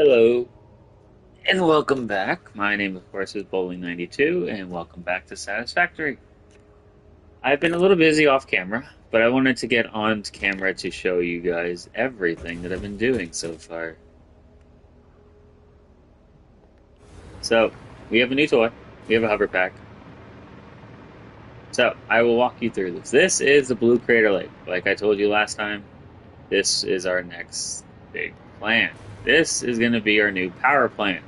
Hello, and welcome back. My name, of course, is Bowling92, and welcome back to Satisfactory. I've been a little busy off camera, but I wanted to get on camera to show you guys everything that I've been doing so far. So, we have a new toy. We have a hover pack. So, I will walk you through this. This is the Blue Crater Lake. Like I told you last time, this is our next big plant. This is going to be our new power plant.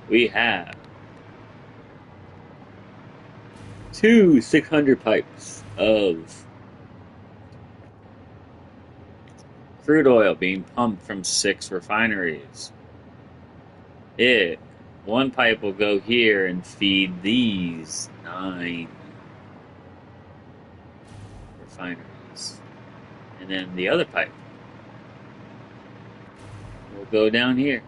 We have two 600 pipes of crude oil being pumped from 6 refineries. One pipe will go here and feed these 9 refineries. And then the other pipe will go down here.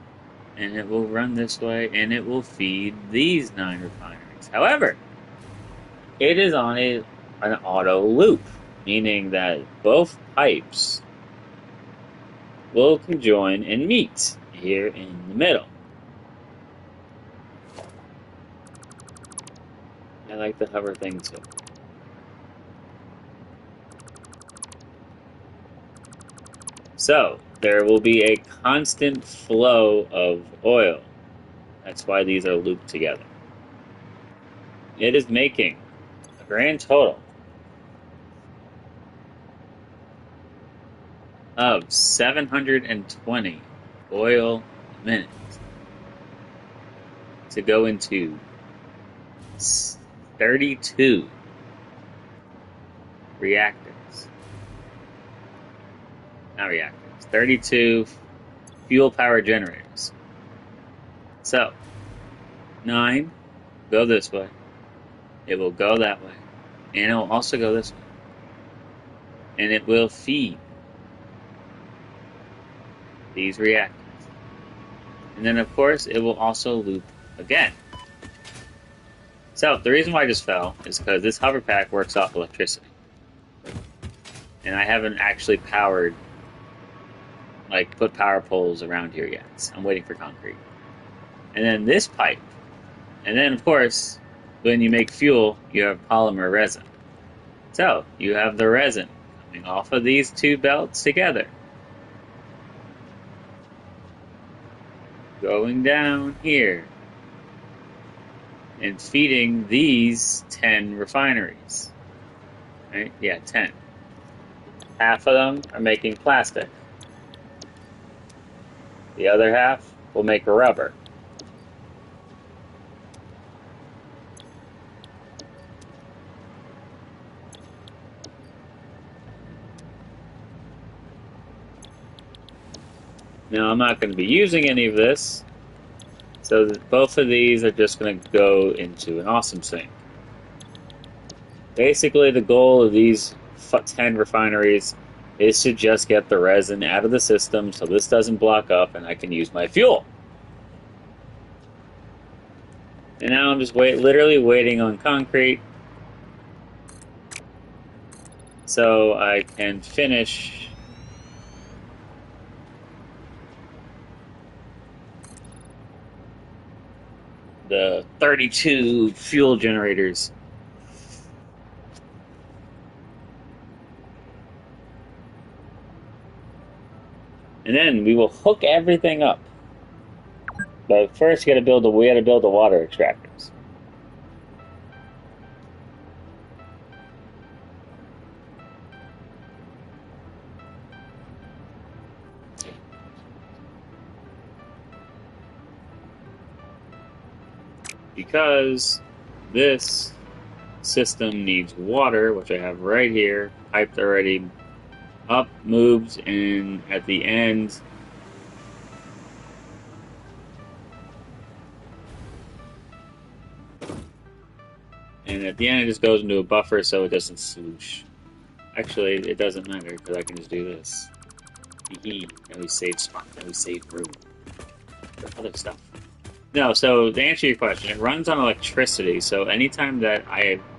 And it will run this way, and it will feed these 9 refineries. However, it is on an auto loop, meaning that both pipes will conjoin and meet here in the middle. I like the hover thing too. So, there will be a constant flow of oil. That's why these are looped together. It is making a grand total of 720 oil a minute to go into 32 reactors. Not reactors. 32 fuel power generators. So, 9 go this way. It will go that way. And it will also go this way. And it will feed these reactors. And then, of course, it will also loop again. So, the reason why I just fell is because this hover pack works off electricity. And I haven't actually put power poles around here yet. I'm waiting for concrete. And then this pipe. And then, of course, when you make fuel, you have polymer resin. So, you have the resin coming off of these 2 belts together. Going down here. And feeding these 10 refineries. Right? Yeah, 10. Half of them are making plastic. The other half will make rubber. Now, I'm not going to be using any of this, so both of these are just going to go into an awesome sink. Basically, the goal of these 10 refineries is to just get the resin out of the system so this doesn't block up and I can use my fuel. And now I'm just literally waiting on concrete so I can finish the 32 fuel generators. And then we will hook everything up. But first, we got to build the water extractors. Because this system needs water, which I have right here, piped already up, moved, and at the end it just goes into a buffer so it doesn't swoosh. Actually, it doesn't matter because I can just do this. And we save spot, and we save room for other stuff. No, so to answer your question, it runs on electricity, so anytime that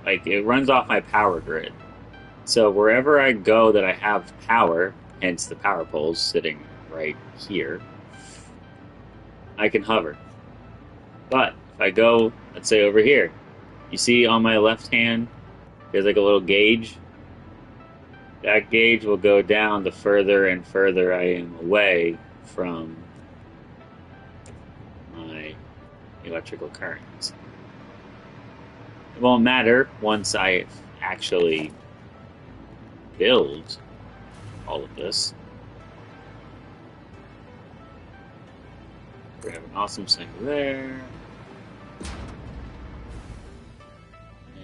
it runs off my power grid. So wherever I go that I have power, hence the power poles sitting right here, I can hover. But if I go, let's say over here, you see on my left hand, there's like a little gauge. That gauge will go down the further and further I am away from my electrical currents. It won't matter once I actually build all of this. We have an awesome sink there.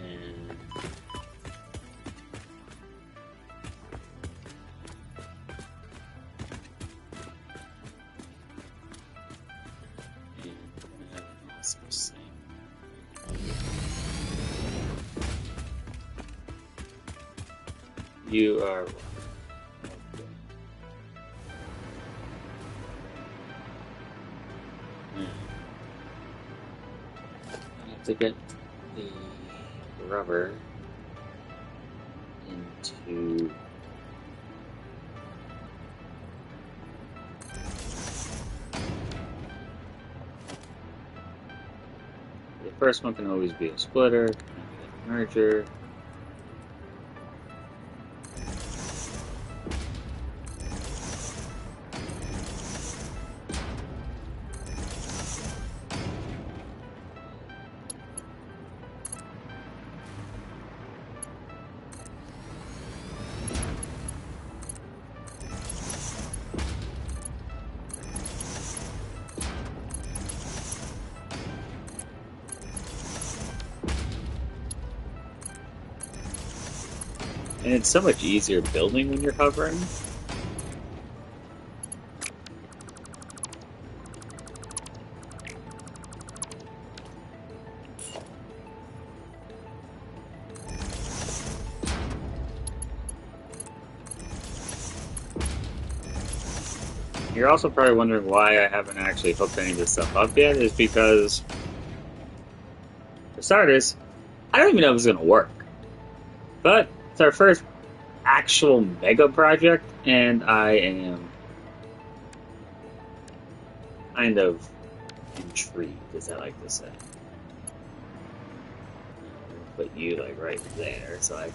And we have an awesome sink. You are to get the rubber into the first one can always be a splitter, merger. And it's so much easier building when you're hovering. You're also probably wondering why I haven't actually hooked any of this stuff up yet, is because, for starters, I don't even know if it's going to work. But it's our first actual mega project, and I am kind of intrigued, as I like to say. Put you like right there, so I can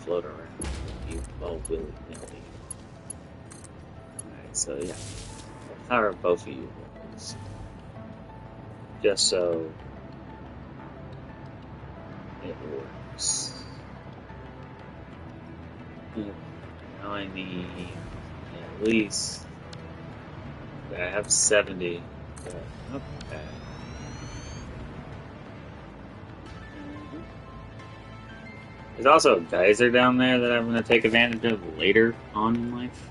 float around with you all willy-nilly. Alright, so yeah. I'll power both of you guys. Just so it works. Now I need at least. I have 70. But, okay. There's also a geyser down there that I'm going to take advantage of later on in life.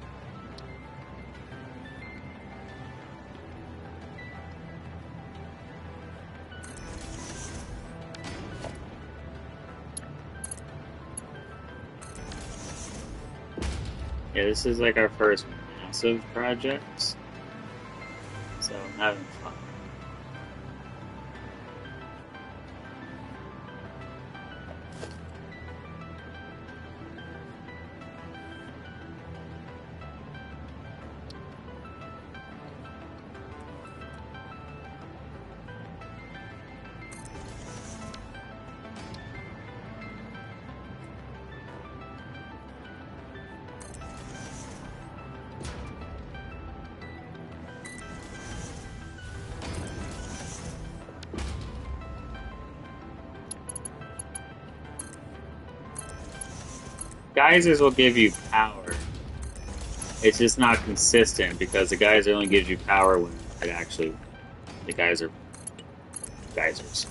Yeah, this is like our first massive project, so I'm having fun. Geysers will give you power. It's just not consistent because the geyser only gives you power when it actually the geyser geysers.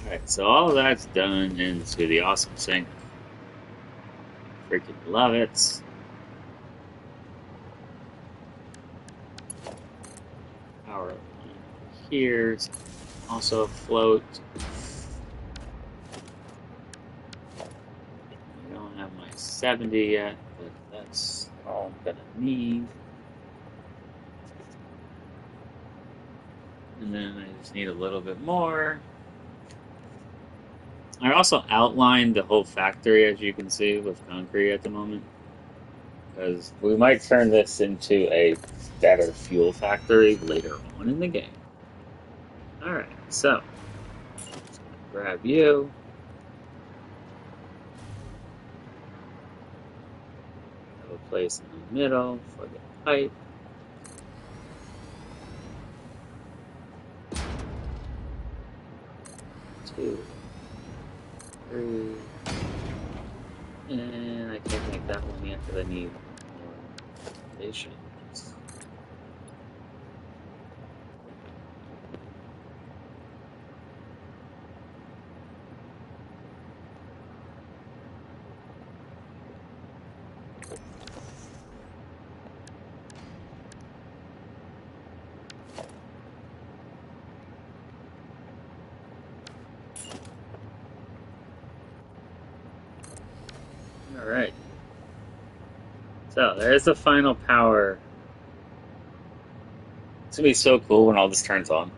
Alright, so all of that's done into the awesome sink. Freaking love it. Power here, also float. I don't have my 70 yet, but that's all I'm gonna need. And then I just need a little bit more. I also outlined the whole factory, as you can see, with concrete at the moment. Because we might turn this into a better fuel factory later on in the game. Alright, so grab you. Have a place in the middle for the pipe. Two, three. And I can't make that one yet because I need more foundations. Alright. So there's the final power. It's gonna be so cool when all this turns on.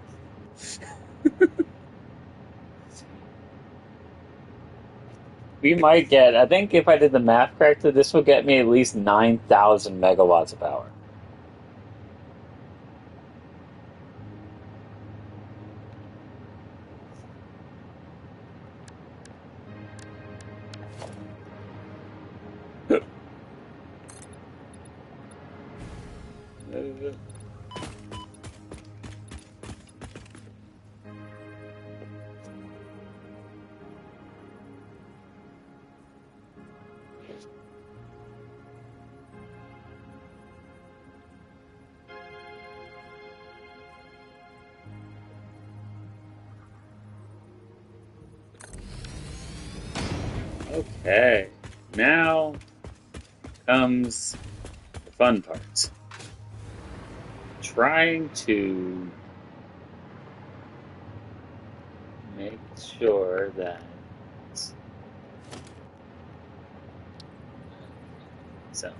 We might get, I think if I did the math correctly, this will get me at least 9,000 megawatts of power. Okay, now comes the fun part. Trying to make sure that so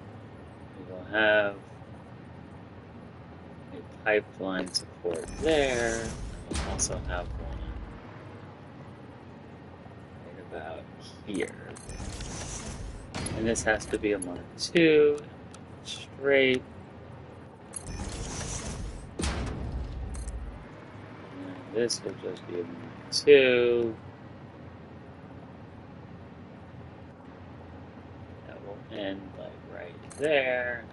we will have a pipeline support there. We'll also have one right about here. And this has to be a Mark II, straight. And this will just be a Mark II. That will end like right there.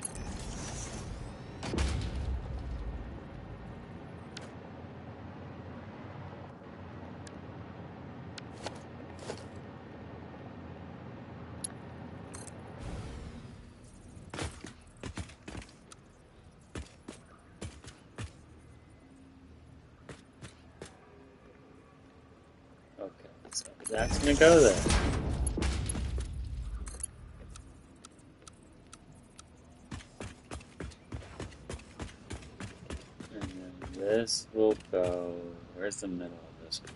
Okay, so that's gonna go there. And then this will go, where's the middle of this one?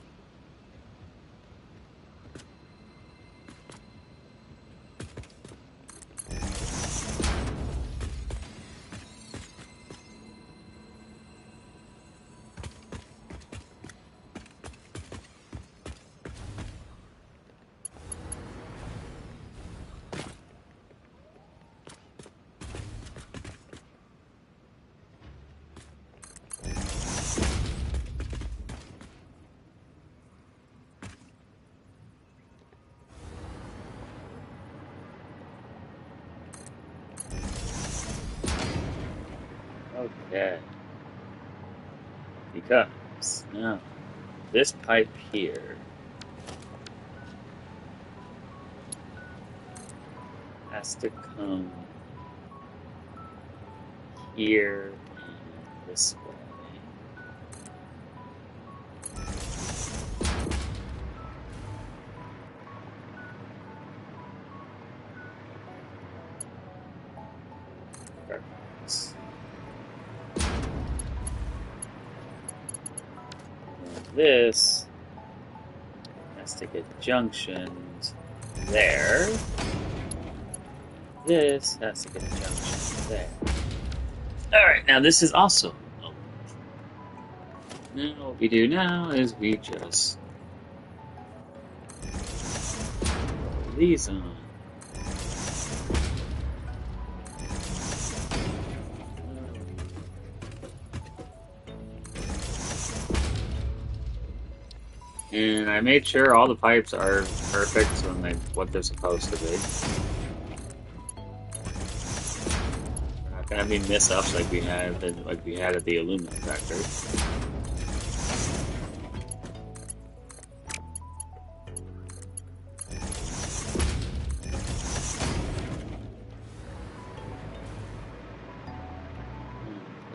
Okay. Because now this pipe here has to come here and this way. Perfect. And this has to get junctions there. This has to get a junction there. Alright, now this is also a loop. Now what we do now is we just these on. And I made sure all the pipes are perfect when what they're supposed to be. We're not gonna be miss-ups like we had at the aluminum factory.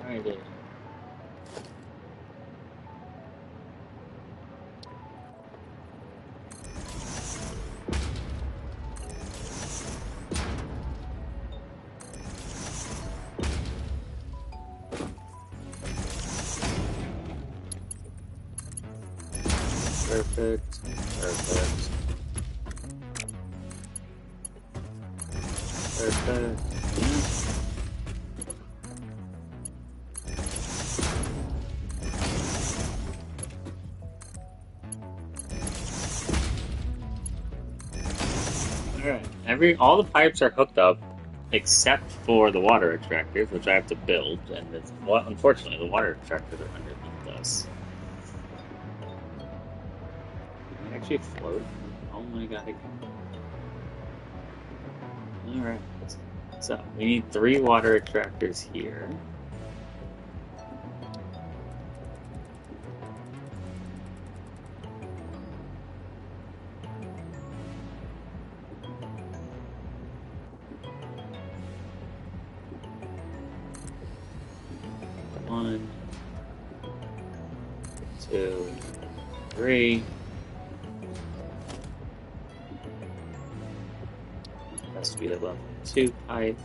Alrighty. Perfect. Perfect. Perfect. Alright. All the pipes are hooked up except for the water extractors, which I have to build, and unfortunately the water extractors are underneath us. Can I actually float? Oh my god, I can. Alright. So, we need 3 water extractors here. One, 2, 3. Has to be the level 2 pipe.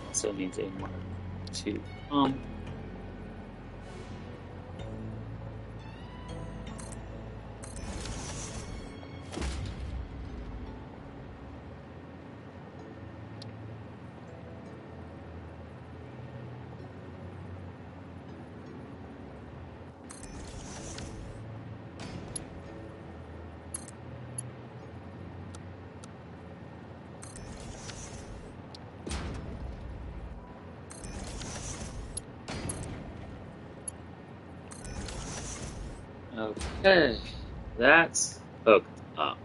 Also needs a Mark 2 pump. Okay, that's hooked up.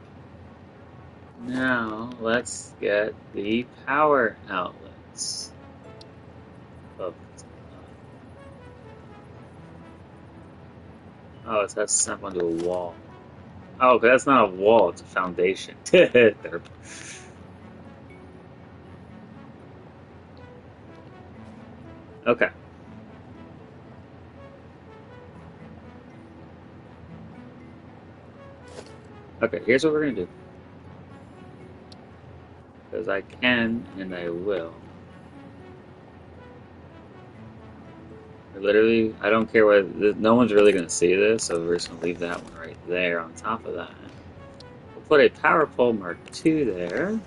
Now let's get the power outlets hooked up. Oh, it has to snap onto a wall. Oh, but that's not a wall, it's a foundation. Okay. Okay, here's what we're gonna do. Because I can and I will. I don't care what, no one's really gonna see this, so we're just gonna leave that one right there on top of that. We'll put a power pole Mark II there.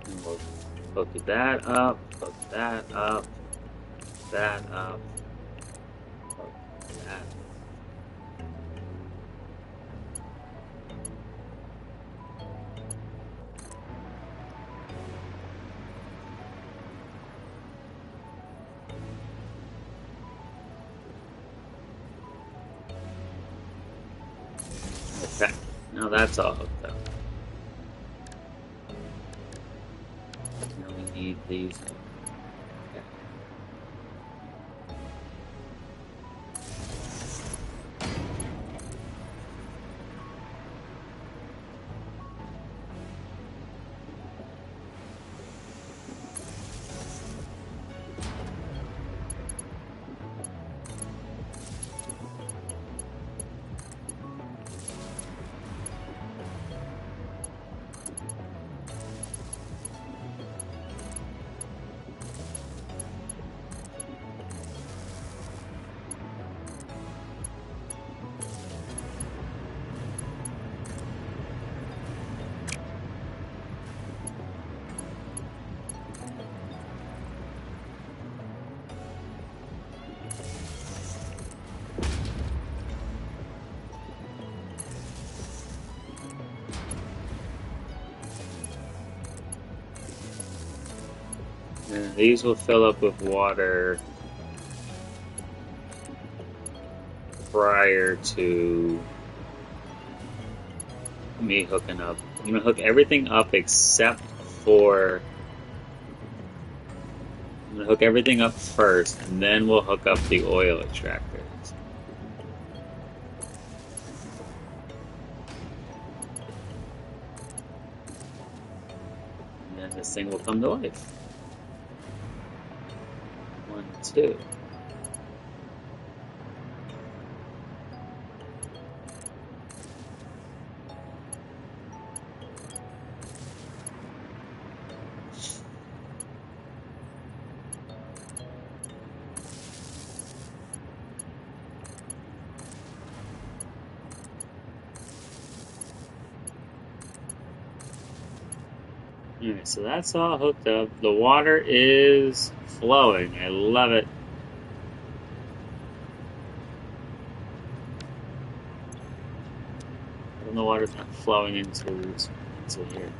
And we'll hook that up, hook that up, that up, hook that. Okay, now that's all hooked up. Now we need these. Okay. And these will fill up with water prior to me hooking up. I'm gonna hook everything up except for. I'm gonna hook everything up first, and then we'll hook up the oil extractors. And then this thing will come to life. 1, 2. Alright, so that's all hooked up. The water is flowing. I love it. And the water's not flowing into here.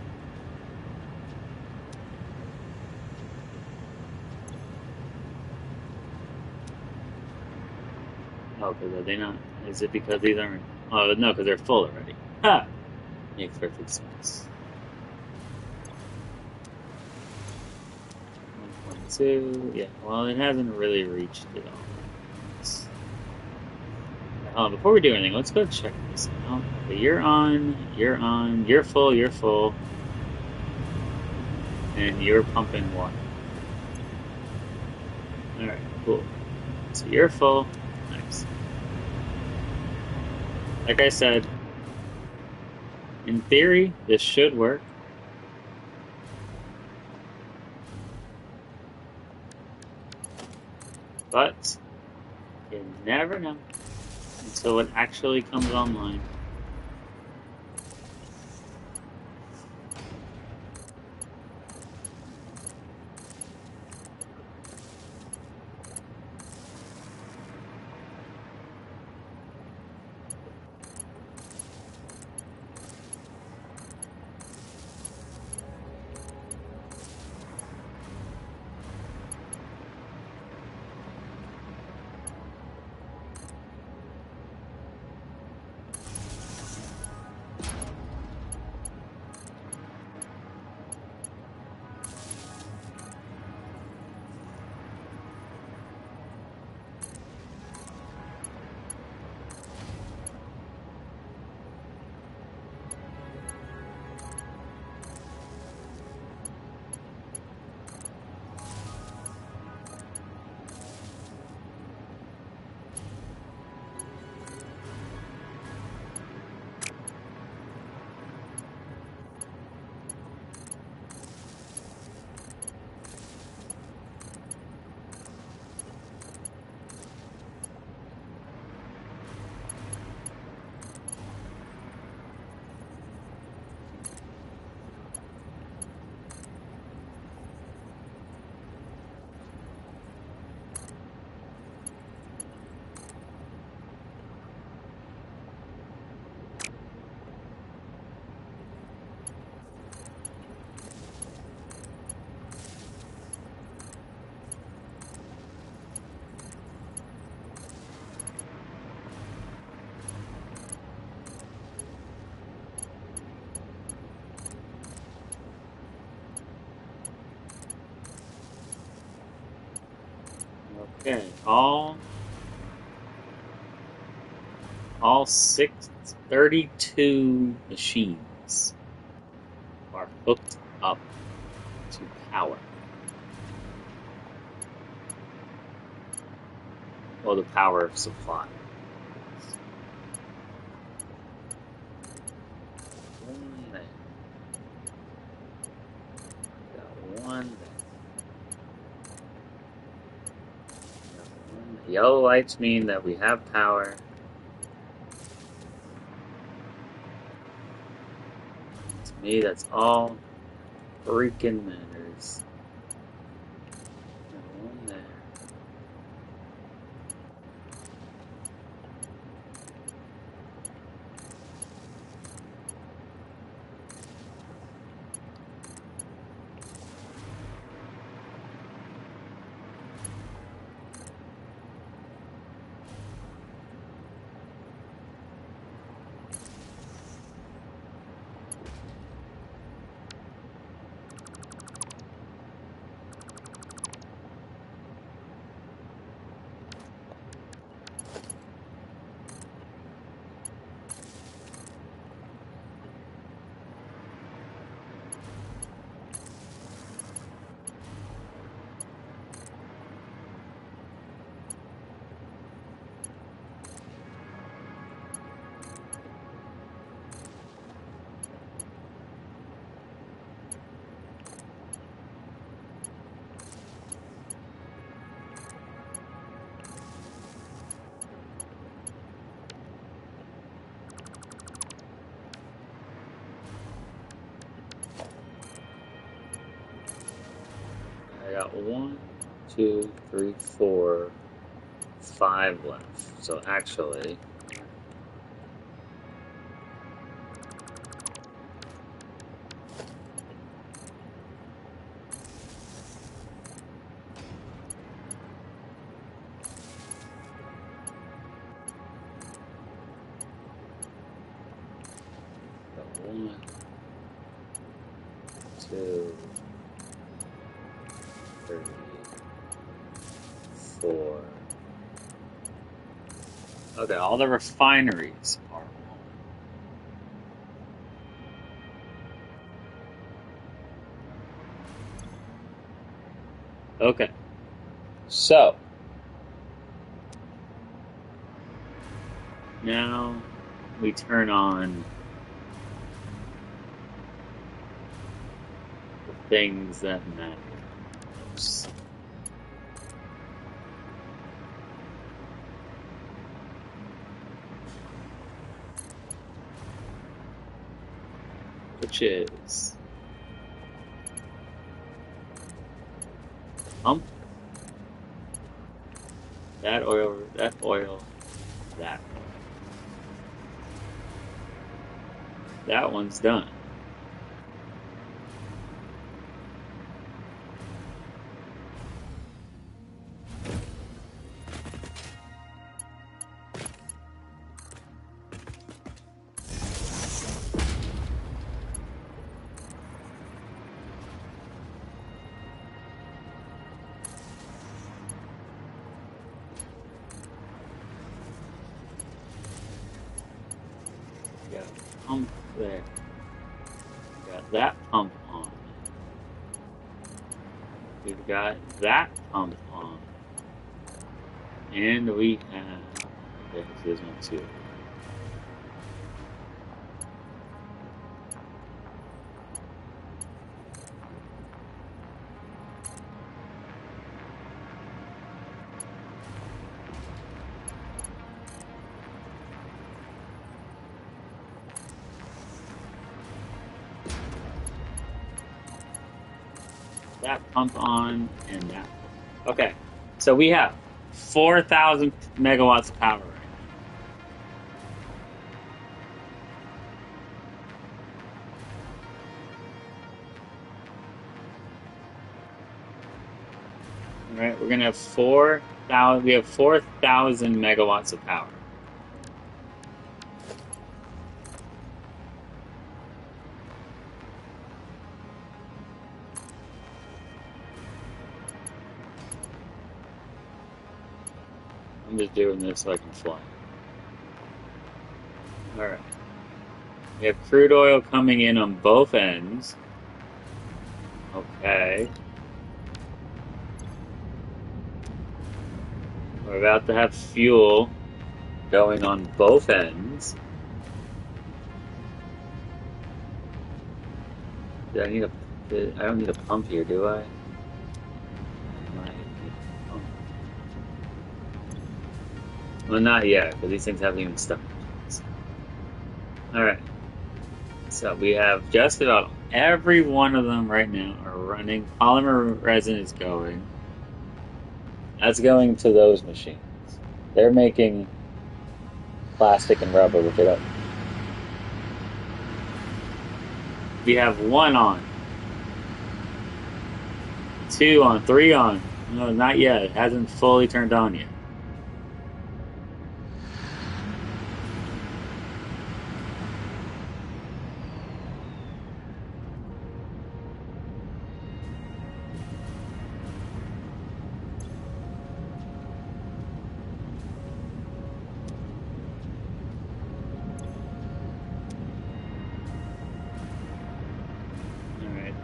Oh, because are they not? Is it because these aren't? Oh, no, because they're full already. Ha! Makes perfect sense. 1.2. Yeah, well, it hasn't really reached it all. Before we do anything, let's go check this out. Okay, you're on, you're full, and you're pumping water. Alright, cool. So you're full. Nice. Like I said, in theory, this should work. But you never know until it actually comes online. Okay, all 632 machines are hooked up to power. Well, the power supply. One there. Got one there. The yellow lights mean that we have power. To me, that's all freaking matters. One there. got 1, 2, 3, 4, 5 left. So actually, got 1, 2, 3, 4. Okay, all the refineries are on. Okay, so now we turn on the things that matter most. Which is pump that oil, that oil, that. That one's done. Got a pump there. Got that pump on. We've got that pump on. And we have, okay, this one too. That pump on and that. Okay, so we have 4,000 megawatts of power right now. All right, we're gonna have 4,000. We have 4,000 megawatts of power. I'm just doing this so I can fly. All right. We have crude oil coming in on both ends. Okay. We're about to have fuel going on both ends. I don't need a pump here, do I? Well, not yet, because these things haven't even stuck. Alright. So we have just about every one of them right now are running. Polymer resin is going. That's going to those machines. They're making plastic and rubber, which they don't. We have 1 on. 2 on. 3 on. No, not yet. It hasn't fully turned on yet.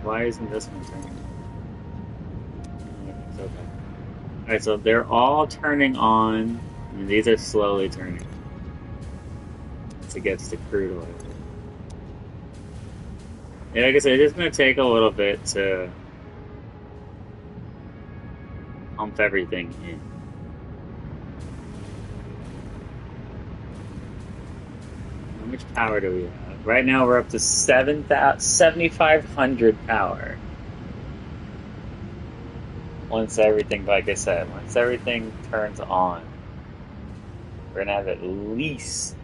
Why isn't this one turning? It's okay. Alright, so they're all turning on, and these are slowly turning as it gets to crude oil. Yeah, like I said, it's going to take a little bit to pump everything in. How much power do we have? Right now we're up to 7,500 power. Once everything, like I said, once everything turns on, we're gonna have at least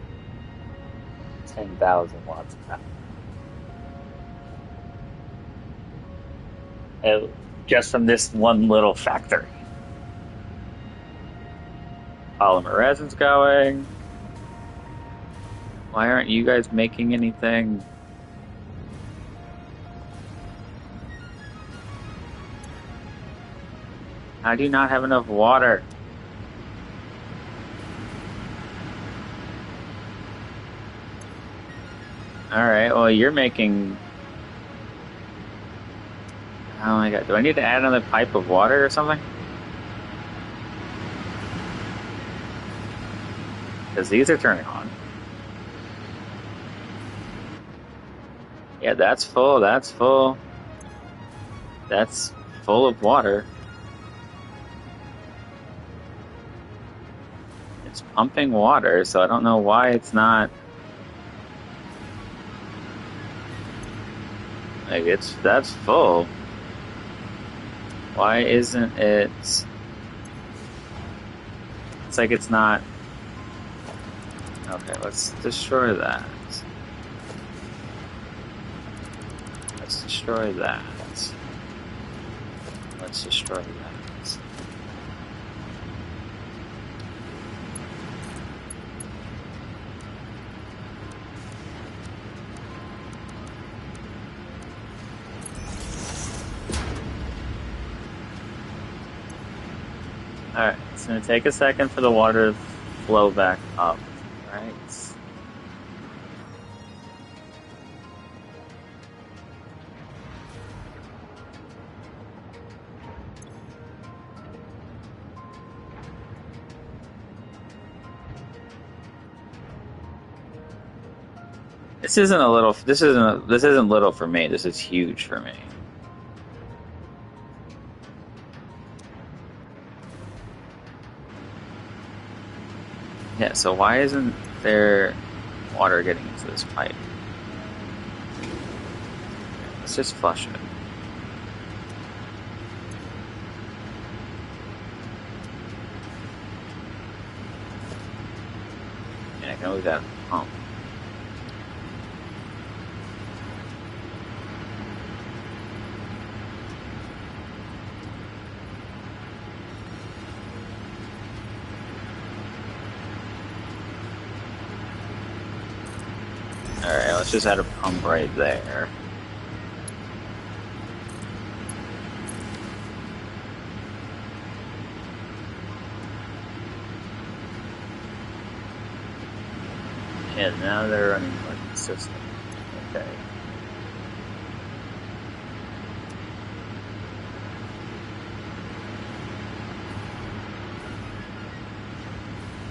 10,000 watts of power. Uh, just from this one little factory. Polymer resin's going. Why aren't you guys making anything? How do you not have enough water? Alright, well, you're making... Oh my god, do I need to add another pipe of water or something? Because these are turning on. Yeah, that's full, that's full. That's full of water. It's pumping water, so I don't know why it's not... Like, that's full. Why isn't it... It's like it's not... Okay, let's destroy that. Let's destroy that. Let's destroy that. Alright, it's going to take a second for the water to flow back up. Right? This isn't little for me. This is huge for me. Yeah, so why isn't there water getting into this pipe? Let's just flush it. Yeah, I can move that pump. Alright, let's just add a pump right there. Yeah, now they're running like the system. Okay.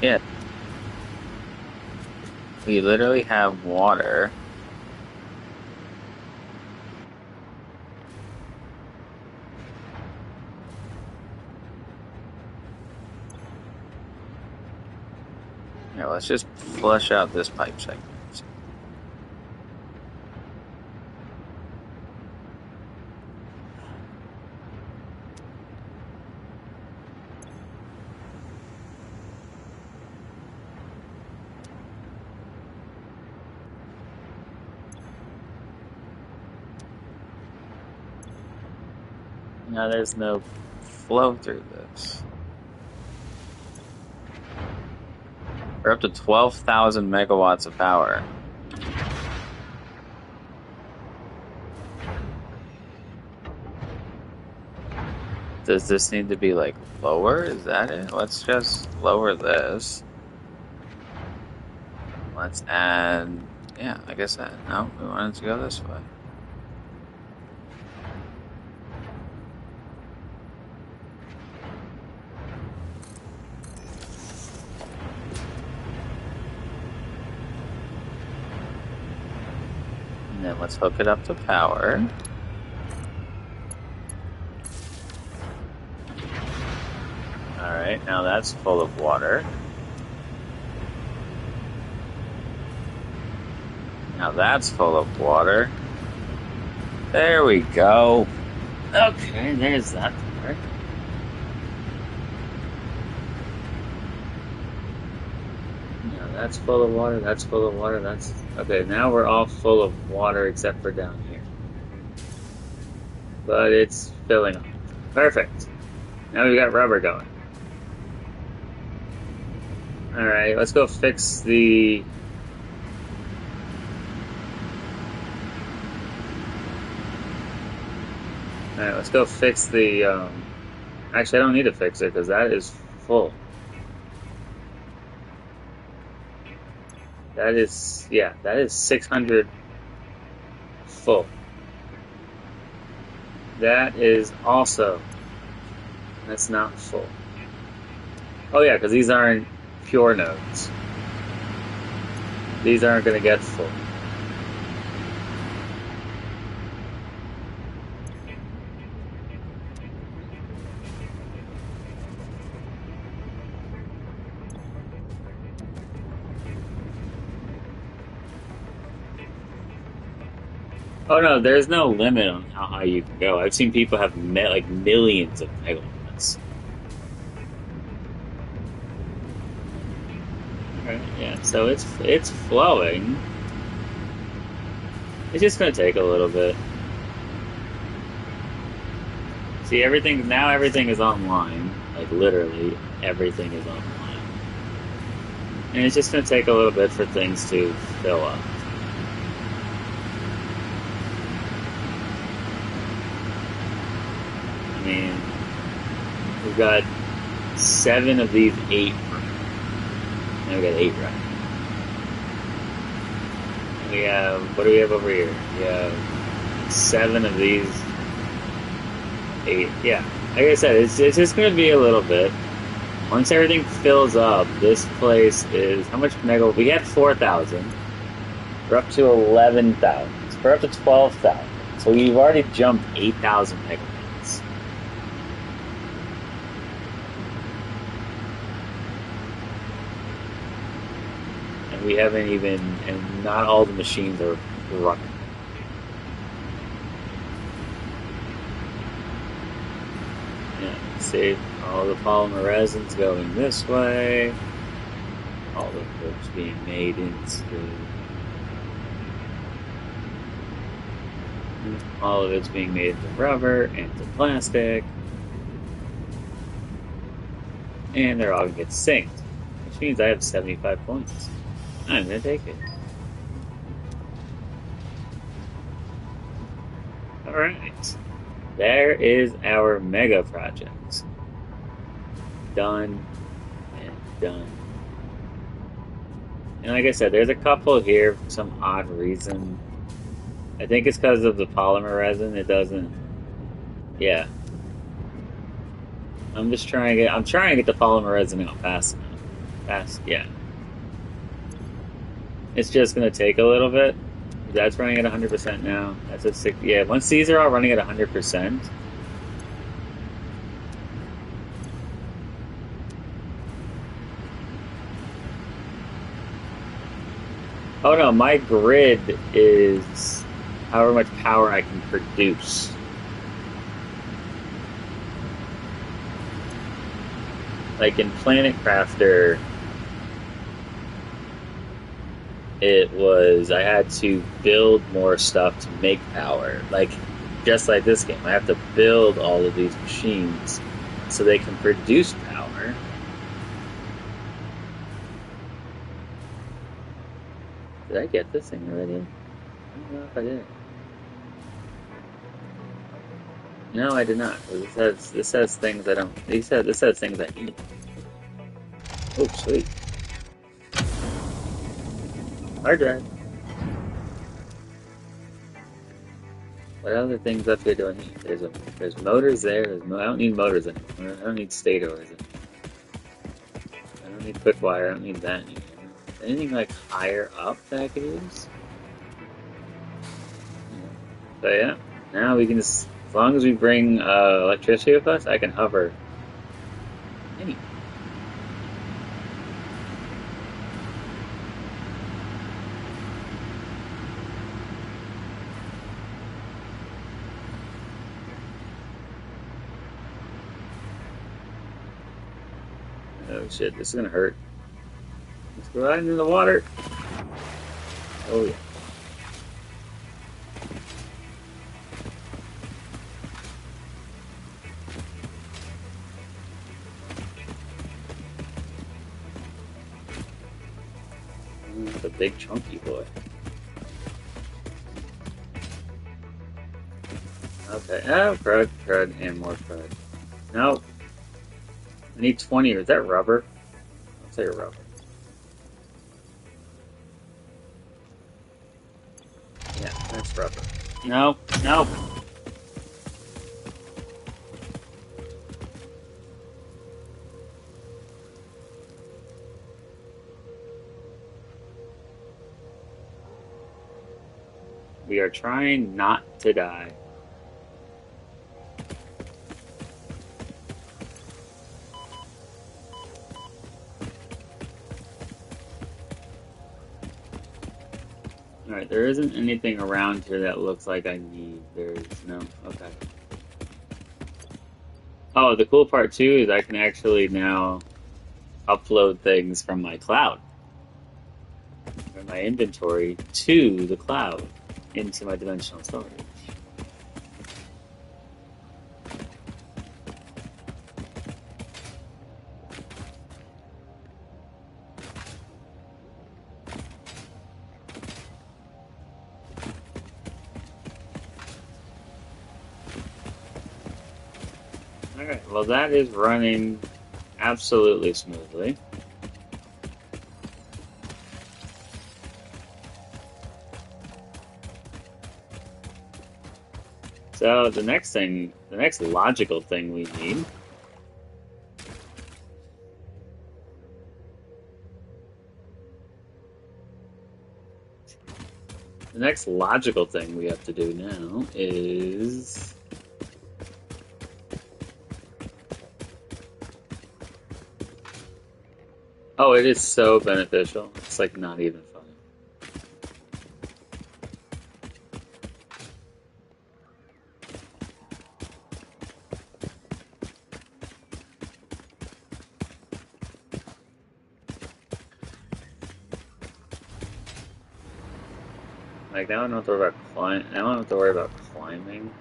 Yeah. We literally have water. Yeah, let's just flush out this pipe segment. Now there's no flow through this. We're up to 12,000 megawatts of power. Does this need to be like lower? Is that it? Let's just lower this. Let's add, yeah, I guess that, no, we wanted to go this way. And then let's hook it up to power. Alright, now that's full of water. Now that's full of water. There we go. Okay, there's that part. That's full of water. That's full of water. That's okay. Now we're all full of water except for down here, but it's filling up. Perfect. Now we got rubber going. All right, let's go fix the. All right, let's go fix the. Actually, I don't need to fix it because that is full. That is, yeah, that is 600 full. That is also, that's not full. Oh yeah, because these aren't pure nodes. These aren't going to get full. Oh no, there's no limit on how high you can go. I've seen people have like millions of megawatts. Right, yeah, so it's flowing. It's just gonna take a little bit. See, everything is online. Like literally everything is online. And it's just gonna take a little bit for things to fill up. I mean, we've got 7 of these 8 running. Now we got 8 running. We have, what do we have over here? We have 7 of these 8. Yeah, like I said, it's just going to be a little bit. Once everything fills up, this place is, how much mega? We had 4,000. We're up to 11,000. We're up to 12,000. So we've already jumped 8,000 megawatts. And we haven't even, and not all the machines are running. Yeah, see, all the polymer resins going this way. All of it's being made into. All of it's being made into rubber, into plastic. And they're all going to get synced. Which means I have 75 points. I'm going to take it. Alright. There is our mega project. Done and done. And like I said, there's a couple here for some odd reason. I think it's because of the polymer resin. It doesn't. Yeah. I'm trying to get the polymer resin out fast enough. Fast, yeah. It's just gonna take a little bit. That's running at 100% now. That's at 60. Yeah, once these are all running at 100%. Oh no, my grid is however much power I can produce. Like in Planet Crafter, it was I had to build more stuff to make power. Like just like this game, I have to build all of these machines so they can produce power. Did I get this thing already? I don't know if I did. No, I did not. This has things I don't. This has things I need. Oh, sweet. Hard drive. What other things up here do I need? There's motors there. I don't need motors anymore. I don't need stators anymore. I don't need quick wire. I don't need that anymore. Anything like higher up that I could use? So yeah, now we can just, as long as we bring electricity with us, I can hover anywhere. Oh shit, this is gonna hurt. Right into the water. Oh yeah. That's a big chunky boy. Okay. Oh, crud, crud, and more crud. No. I need 20. Is that rubber? I'll say rubber. Yeah, that's rubber. No, no. We are trying not to die. Alright, there isn't anything around here that looks like I need. There's no. Okay. Oh, the cool part too is I can actually now upload things from my cloud, from my inventory to the cloud into my dimensional storage. Alright, well that is running absolutely smoothly. So the next logical thing we need the next logical thing we have to do now is oh, it is so beneficial. It's like not even funny. Like now I don't have to worry about climb. Now I don't have to worry about climbing.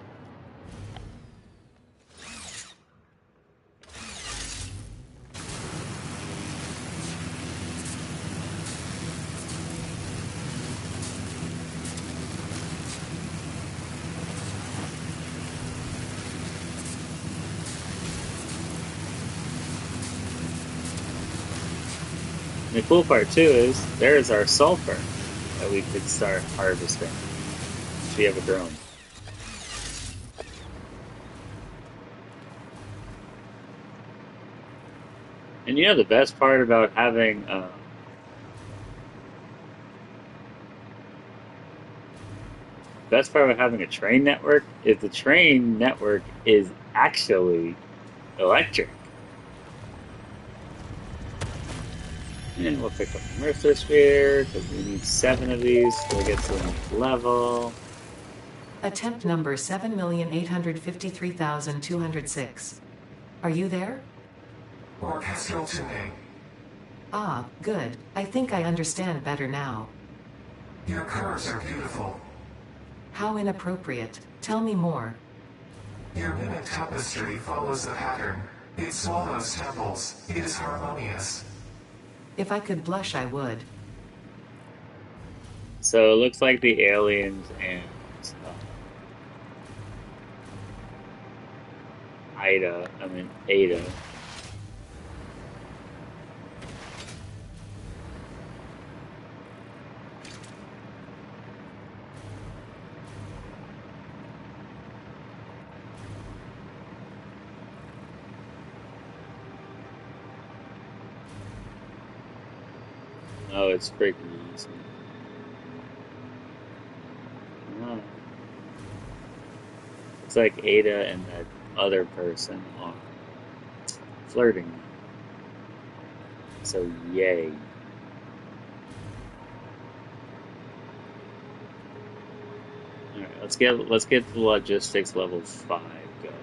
And the cool part too is there's our sulfur that we could start harvesting. We have a drone. And you know the best part about having a train network is the train network is actually electric. And we'll pick up the Mercer Sphere because we need 7 of these to get to the next level. Attempt number 7,853,206. Are you there? Orchestral tuning. Ah, good. I think I understand better now. Your curves are beautiful. How inappropriate. Tell me more. Your mimic tapestry follows the pattern. It swallows temples. It is harmonious. If I could blush, I would. So it looks like the aliens and Ada. Oh, it's freaking awesome. Oh. It's like Ada and that other person are flirting. So yay. Alright, let's get the logistics level 5 going.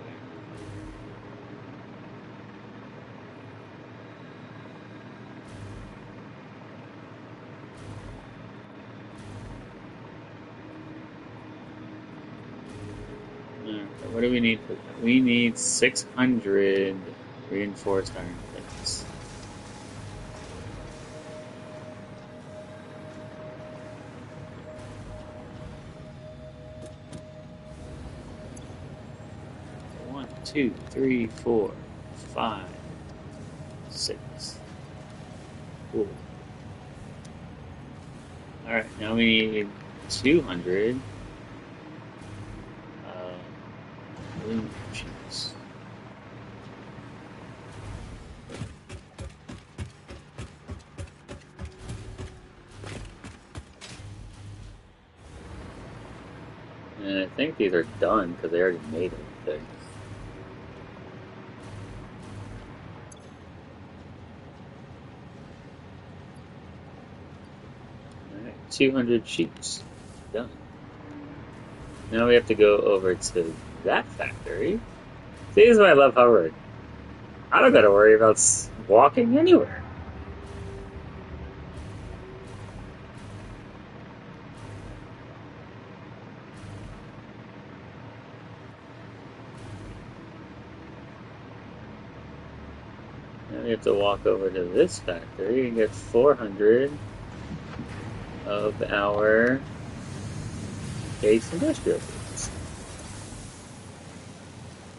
Alright, what do we need for that? We need 600 reinforced iron plates. One, two, three, four, 5, 6. Cool. Alright, now we need 200 balloon sheets. And I think these are done because they already made everything. Alright, 200 sheets. Done. Now we have to go over to that factory. See, this is why I love hovering. I don't gotta worry about walking anywhere. Now we have to walk over to this factory and get 400 of our base industrial goods.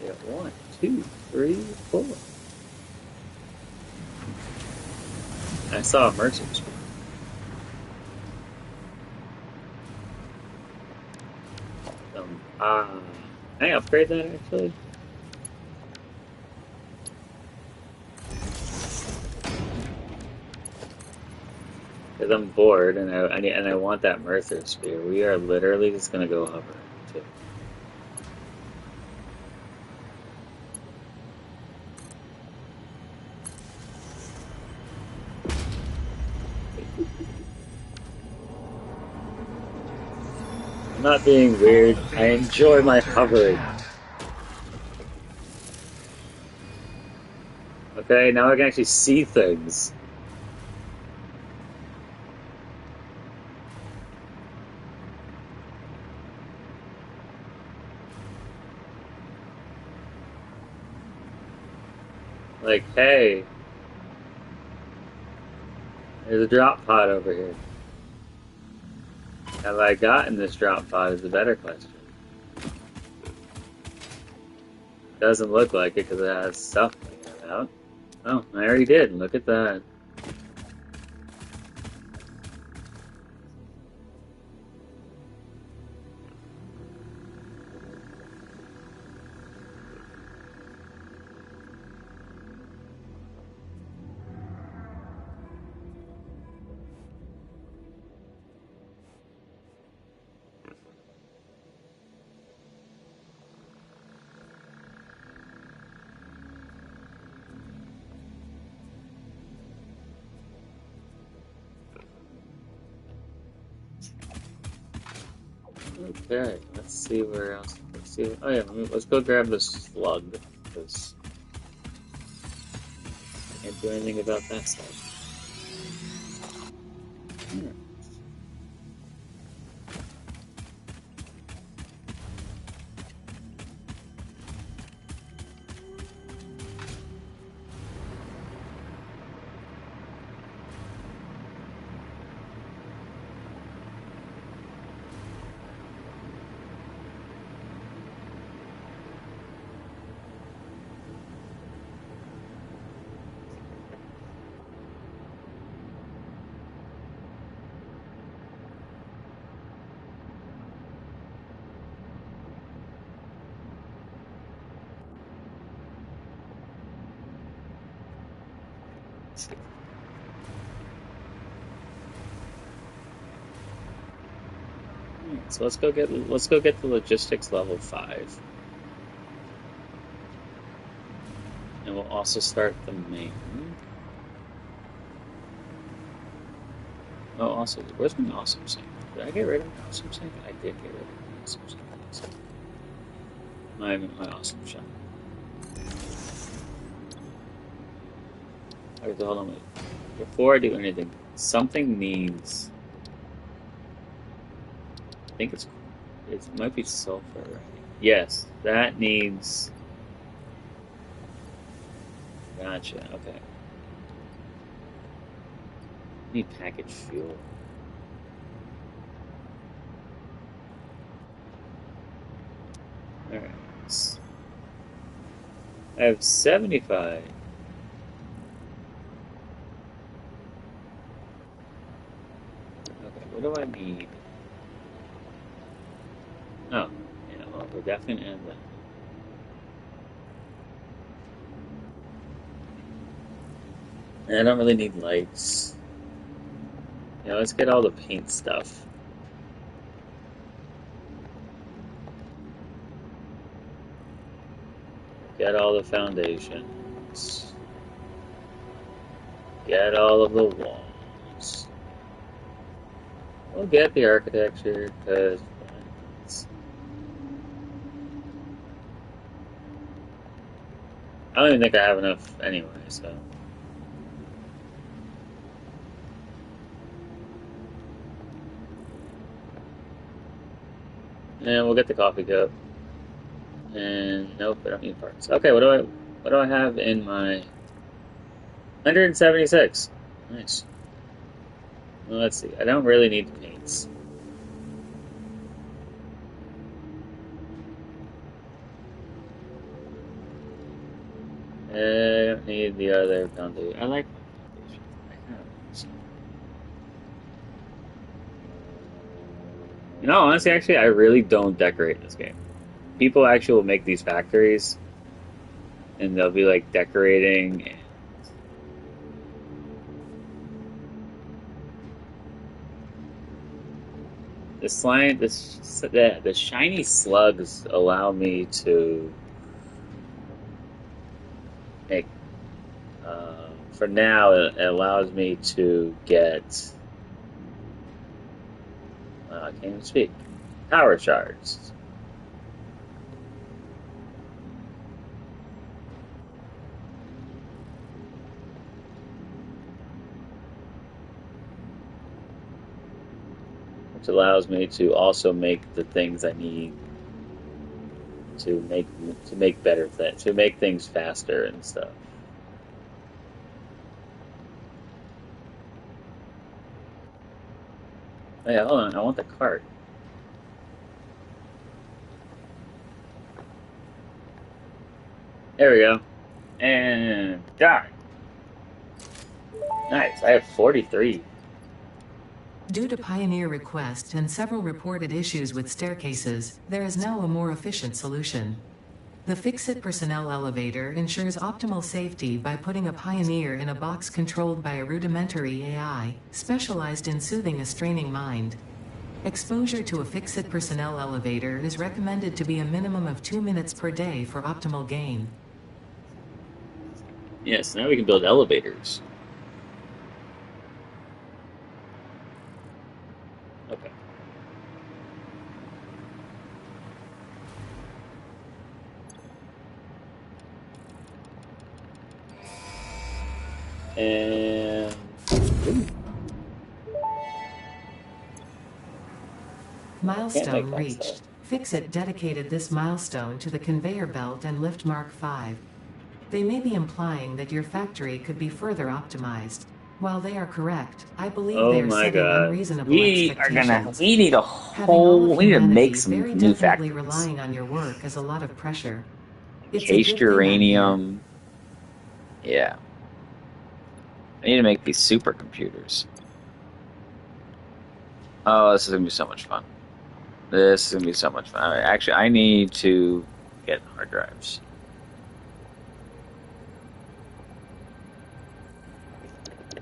We got 1, 2, 3, 4. I saw a merchant spear. Can I upgrade that actually? Because I'm bored and I want that Mercer spear. We are literally just gonna go hover too. I'm not being weird. I enjoy my hovering. Okay, now I can actually see things. Like, hey, there's a drop pod over here. Have I gotten this drop pod is a better question. Doesn't look like it because it has stuff coming out. Oh, I already did. Look at that. Okay, let's see where else. Let's see. Oh yeah, let's go grab this slug because I can't do anything about that stuff. Hmm. So let's go get the logistics level 5. And we'll also start the main. Oh, also, where's my awesome sink? Did I get rid of my awesome sink? I did get rid of my awesome sink. So, my awesome shop. Okay, so hold on, wait. Before I do anything, something needs. I think it might be sulfur, right? Yes, that needs. Gotcha. Okay. Need packaged fuel. All right. I have 75. Okay, what do I need? Oh, yeah, well, we're definitely gonna add that. And I don't really need lights. Yeah, let's get all the paint stuff. Get all the foundations. Get all of the walls. We'll get the architecture, because I don't even think I have enough anyway, so. And we'll get the coffee cup. And nope, I don't need parts. Okay, what do I have in my 176? Nice. Well, let's see. I don't really need paints. I don't need the other foundation. I like my foundation. I have some. You know, honestly, actually, I really don't decorate this game. People actually will make these factories, and they'll be like decorating. And the slime, the shiny slugs allow me to make. For now, it allows me to get. I can't even speak. Power shards. Which allows me to also make the things I need to make better things, to make things faster and stuff. Oh, yeah, hold on, I want the cart. There we go. And die. Nice. I have 43. Due to Pioneer request and several reported issues with staircases, there is now a more efficient solution. The Fix-It personnel elevator ensures optimal safety by putting a Pioneer in a box controlled by a rudimentary AI, specialized in soothing a straining mind. Exposure to a Fix-It personnel elevator is recommended to be a minimum of 2 minutes per day for optimal gain. Yes, now we can build elevators. Okay. And ooh, can't make Milestone that stuff. reached. Fix-It dedicated this milestone to the conveyor belt and lift Mark V. They may be implying that your factory could be further optimized. While they are correct, I believe Oh they are my setting god. unreasonable expectations. We need a Having all of we need to make humanity some very new definitely factories. relying on your work is a lot of pressure. It's a Encased good thing I'm here. uranium. Yeah. I need to make these supercomputers. Oh, this is gonna be so much fun. This is gonna be so much fun. Actually, I need to get hard drives.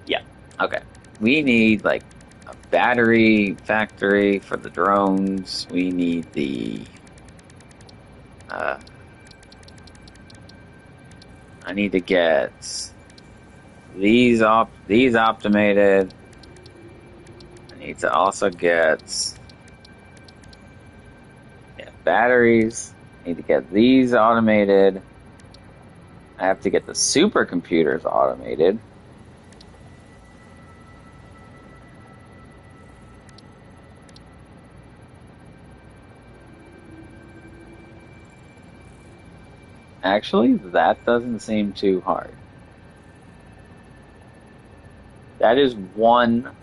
Yeah. Okay. We need like a battery factory for the drones. We need the. Uh, I need to get these optimated. I need to also get batteries. I need to get these automated. I have to get the supercomputers automated. Actually, that doesn't seem too hard. That is one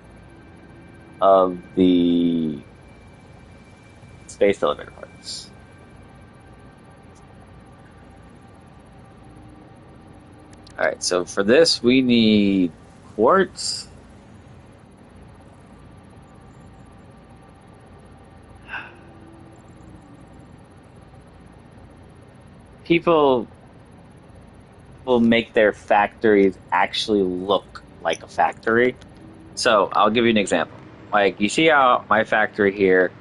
of the space elevator parts. All right, so for this, we need quartz. People will make their factories actually look like a factory. So I'll give you an example. Like you see how my factory here,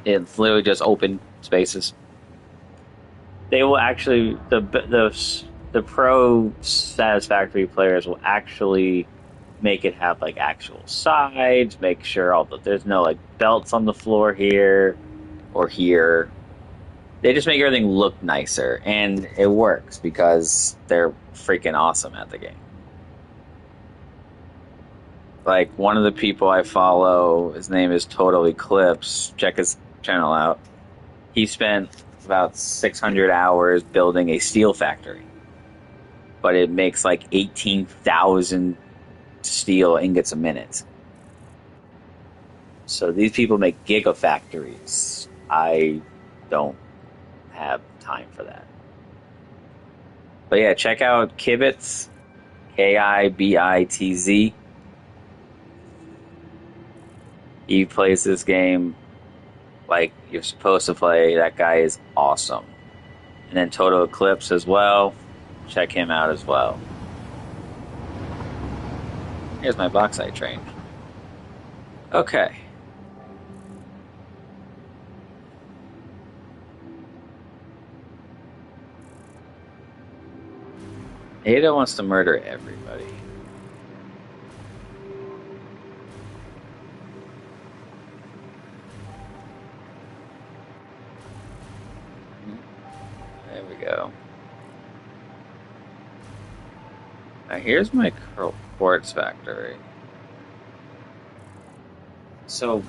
it's literally just open spaces. They will actually the pro Satisfactory players will actually make it have like actual sides, make sure all that there's no like belts on the floor here or here. They just make everything look nicer, and it works because they're freaking awesome at the game. Like one of the people I follow, his name is Total Eclipse. Check his channel out. He spent about 600 hours building a steel factory, but it makes like 18,000 steel ingots a minute. So these people make gigafactories. I don't have time for that. But yeah, check out Kibitz, Kibitz. He plays this game like you're supposed to play. That guy is awesome. And then Total Eclipse as well. Check him out as well. Here's my bauxite train. Okay. Ada wants to murder everybody. There we go. Now here's my quartz factory. So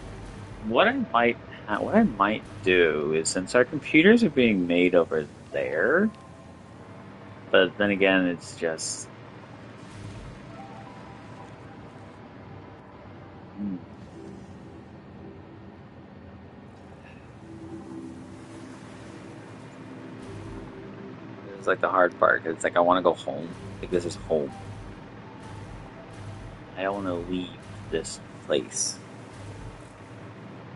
what I might do is, since our computers are being made over there, but then again, it's just it's like the hard part. It's like I want to go home. Like this is home. I don't want to leave this place,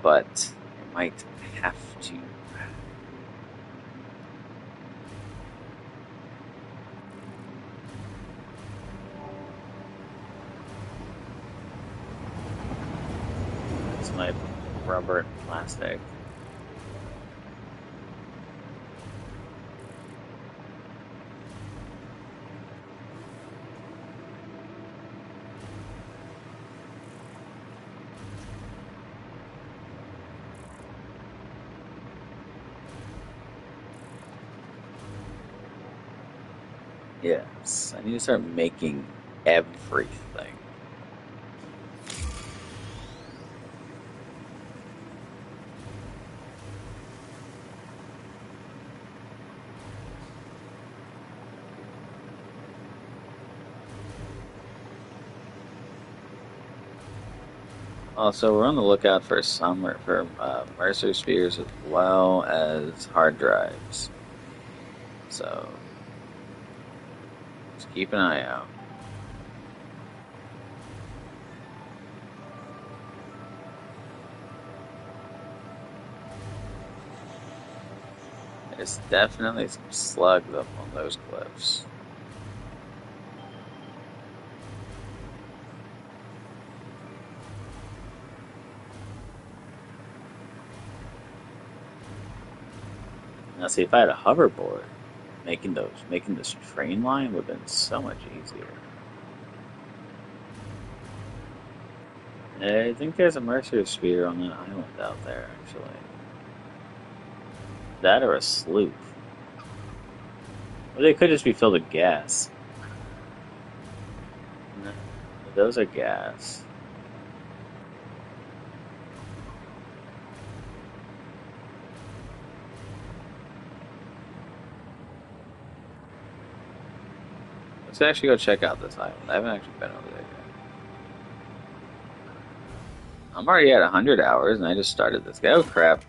but I might have to. It's my rubber and plastic. Yes, I need to start making everything. Also, we're on the lookout for Mercer spheres as well as hard drives. So just keep an eye out. There's definitely some slugs up on those cliffs. Now, see, if I had a hoverboard, making this train line would have been so much easier. I think there's a Mercer sphere on that island out there, actually. That or a sloop. Or they could just be filled with gas. No, those are gas. Let's actually go check out this island. I haven't actually been over there yet. I'm already at 100 hours and I just started this. Oh crap.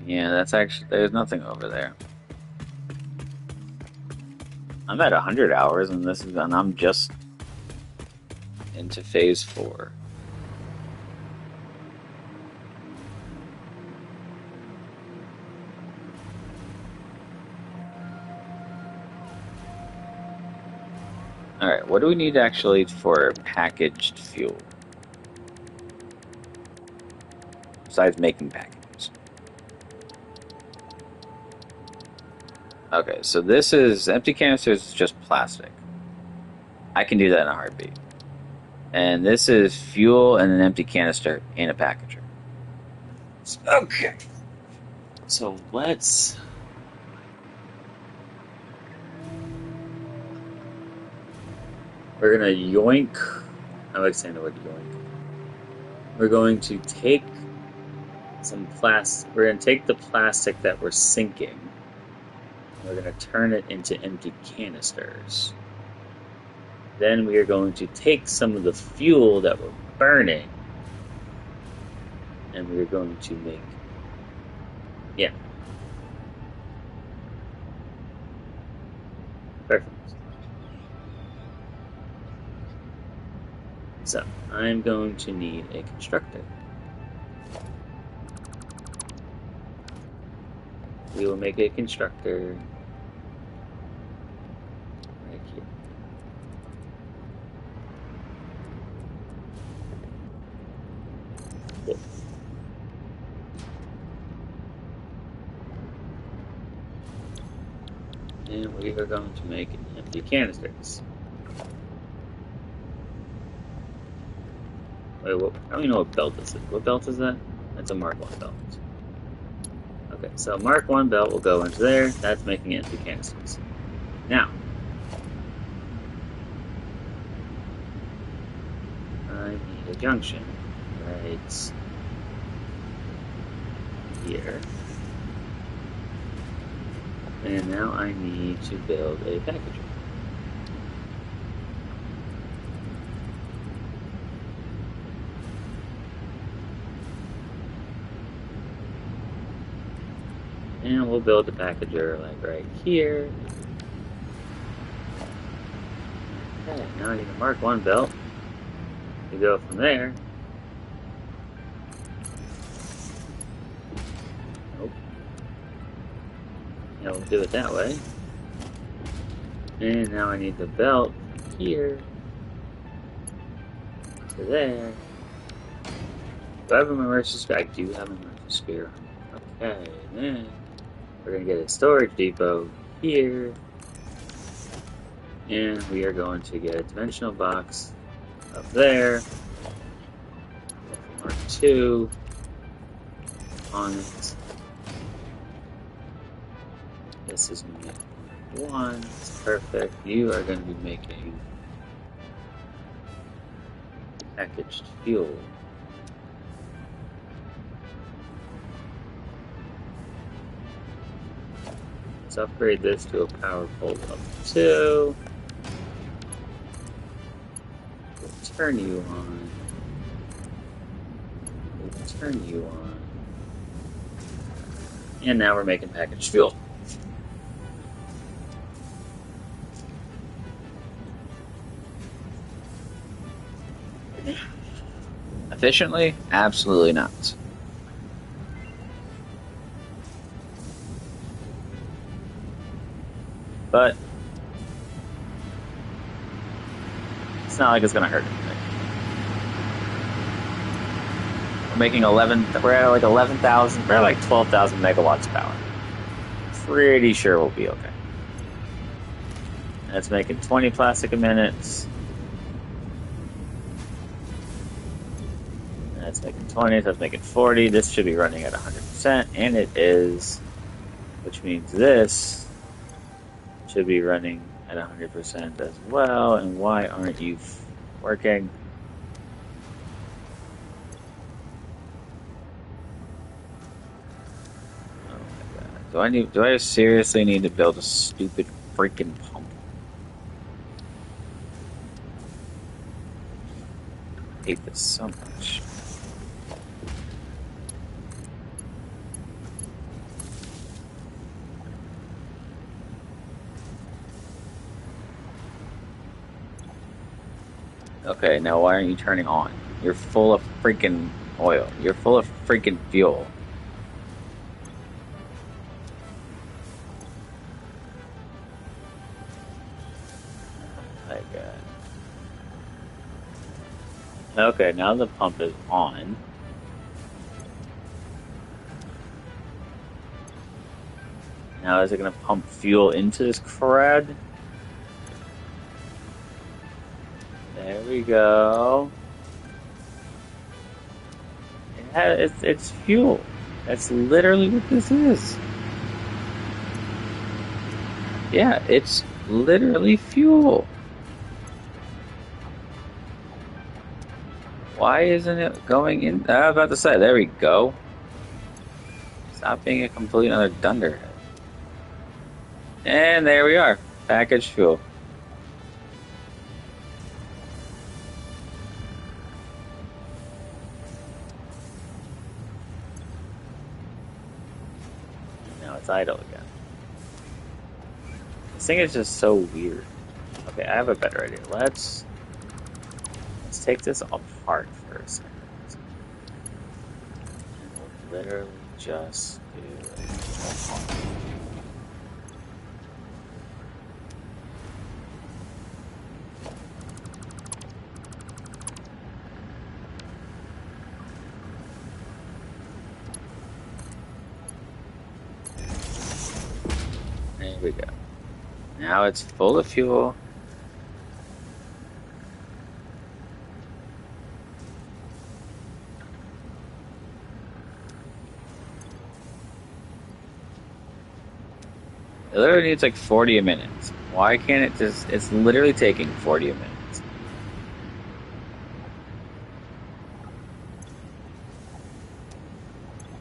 Yeah, that's actually, there's nothing over there. I'm at 100 hours and I'm just into phase 4. Alright, what do we need actually for packaged fuel? Besides making packages. Okay, so this is empty canisters is just plastic. I can do that in a heartbeat. And this is fuel and an empty canister in a packager. Okay. So let's... We're gonna yoink. I like saying the word yoink. We're going to take some plastic. We're gonna take the plastic that we're sinking. We're gonna turn it into empty canisters. Then we are going to take some of the fuel that we're burning, and we're going to make, yeah, perfect. So I'm going to need a constructor. We will make a constructor right here. Cool. And we are going to make empty canisters. Wait, what? I don't even know what belt this is. What belt is that? That's a Mark 1 belt. Okay, so Mark 1 belt will go into there. That's making empty canisters. Now, I need a junction right here. And now I need to build a packager. And we'll build the packager like right here. Okay, now I need a Mark 1 belt to go from there. Nope. Yeah, we'll do it that way. And now I need the belt here to there. Do I have an immersive spear? I do have an immersive spear. Okay, then we're going to get a storage depot here. And we are going to get a dimensional box up there. Mark 2 on it. This is Mark 1. It's perfect. You are going to be making packaged fuel. Let's upgrade this to a power pole level 2. We'll turn you on. We'll turn you on. And now we're making packaged fuel. Efficiently? Absolutely not. But it's not like it's gonna hurt anything. We're making we're at like 11,000, we're at like 12,000 megawatts of power. Pretty sure we'll be okay. That's making 20 plastic a minute. That's making 20, that's making 40. This should be running at 100%, and it is, which means this should be running at 100% as well. And why aren't you working? Oh my god. Do I seriously need to build a stupid freaking pump. I hate this so much. Okay, now why aren't you turning on? You're full of freaking oil. You're full of freaking fuel. My God. Okay, now the pump is on. Now is it gonna pump fuel into this crud? There we go. Yeah, it's fuel. That's literally what this is. Yeah, it's literally fuel. Why isn't it going in? I was about to say, there we go. Stop being a complete other dunderhead. And there we are. Packaged fuel. Now it's idle again. This thing is just so weird. Okay, I have a better idea. Let's take this apart for a second. And we'll literally just do it. There we go. Now it's full of fuel. It literally needs like 40 minutes. Why can't it just... It's literally taking 40 minutes.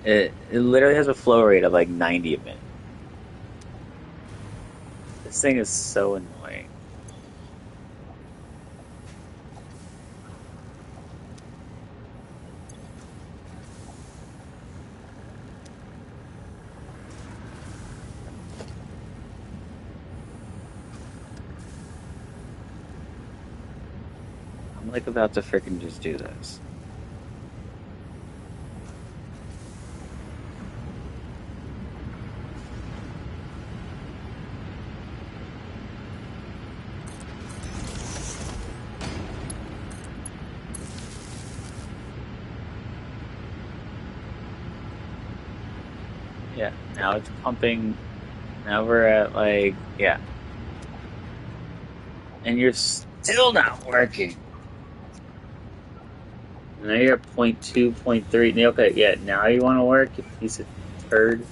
It literally has a flow rate of like 90 a minute. This thing is so annoying. I'm like about to freaking just do this. Yeah, now it's pumping. Now we're at like, yeah. And you're still not working. Now you're at 0.2, 0.3. Okay, yeah, now you want to work, you piece of turd.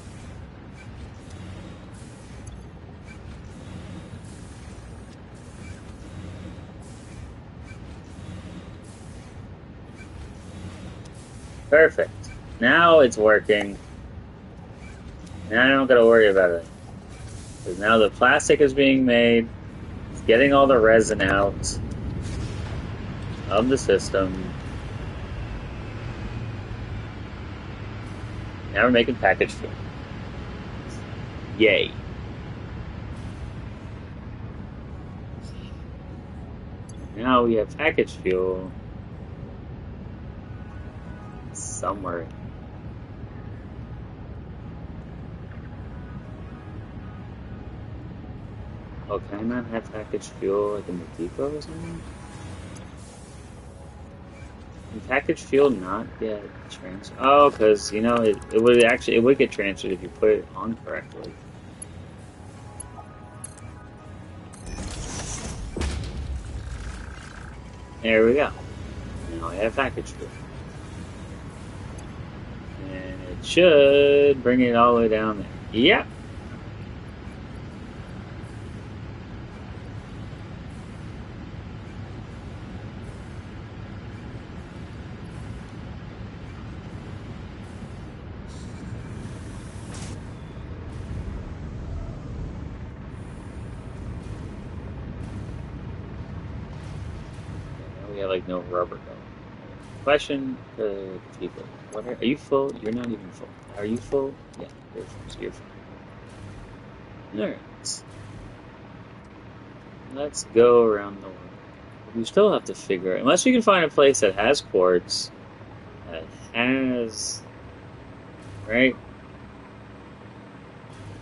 Perfect. Now it's working. Now I don't gotta worry about it. Because now the plastic is being made. It's getting all the resin out of the system. Now we're making packaged food. Yay. Now we have packaged fuel somewhere. Oh, can I not have packaged fuel like in the depot or something? Can packaged fuel not get transferred? Oh, because, you know, it would actually, it would get transferred if you put it on correctly. There we go. Now I have packaged fuel. And it should bring it all the way down there. Yep. We have like no rubber going. Question for the people. Are you full? You're not even full. Are you full? Yeah, you're full. So you're fine. Alright. Let's go around the world. We still have to figure out, unless we can find a place that has quartz, that has, right?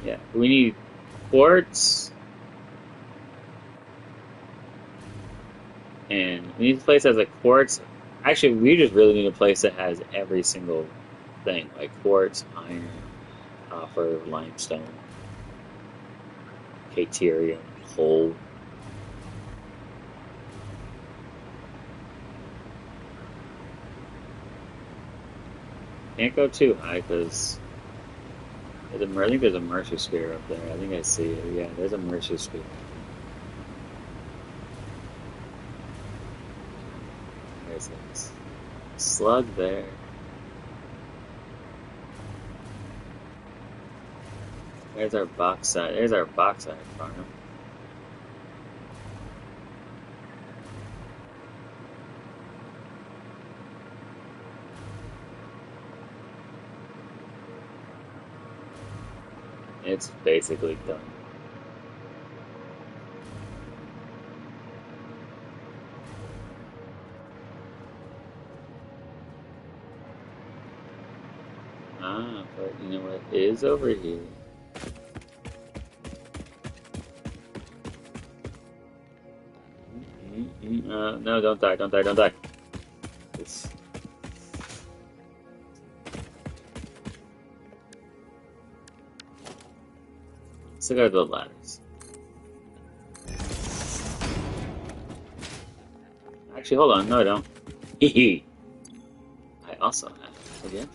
Yeah, we need quartz, and we need a place that has a quartz. Actually, we just really need a place that has every single thing, like quartz, iron, copper, limestone, caterium, coal. Can't go too high because I think there's a Mercer Spear up there. I think I see it. Yeah, there's a Mercer Spear. There's a slug there. There's our bauxite. There's our bauxite farm. It's basically done. Ah, but you know what is over here? No, don't die, don't die, don't die. It's... Still gotta build ladders. Actually, hold on, no I don't. Hee I also have, forget that.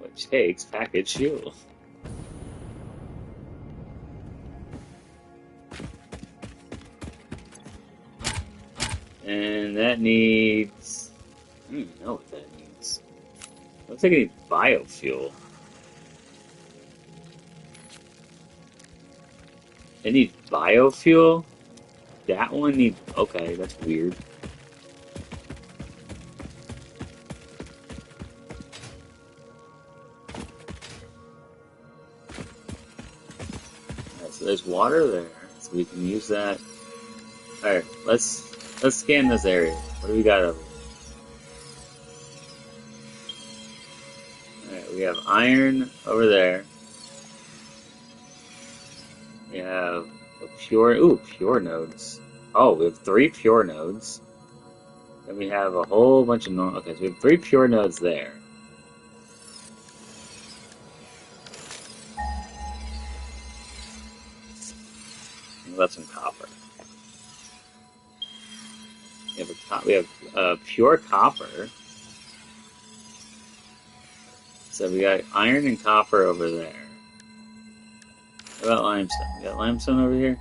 Which takes package fuel. And that needs... I don't even know what that needs. Looks like it needs biofuel. It needs biofuel? That one needs... Okay, that's weird. Alright, so there's water there, so we can use that. Alright, let's scan this area. What do we got over here? Alright, we have iron over there. We have a pure nodes. Oh, we have 3 pure nodes. Then we have a whole bunch of normal. Okay, so we have 3 pure nodes there. And that's some copper. We have pure copper. So we got iron and copper over there. What about limestone? We got limestone over here.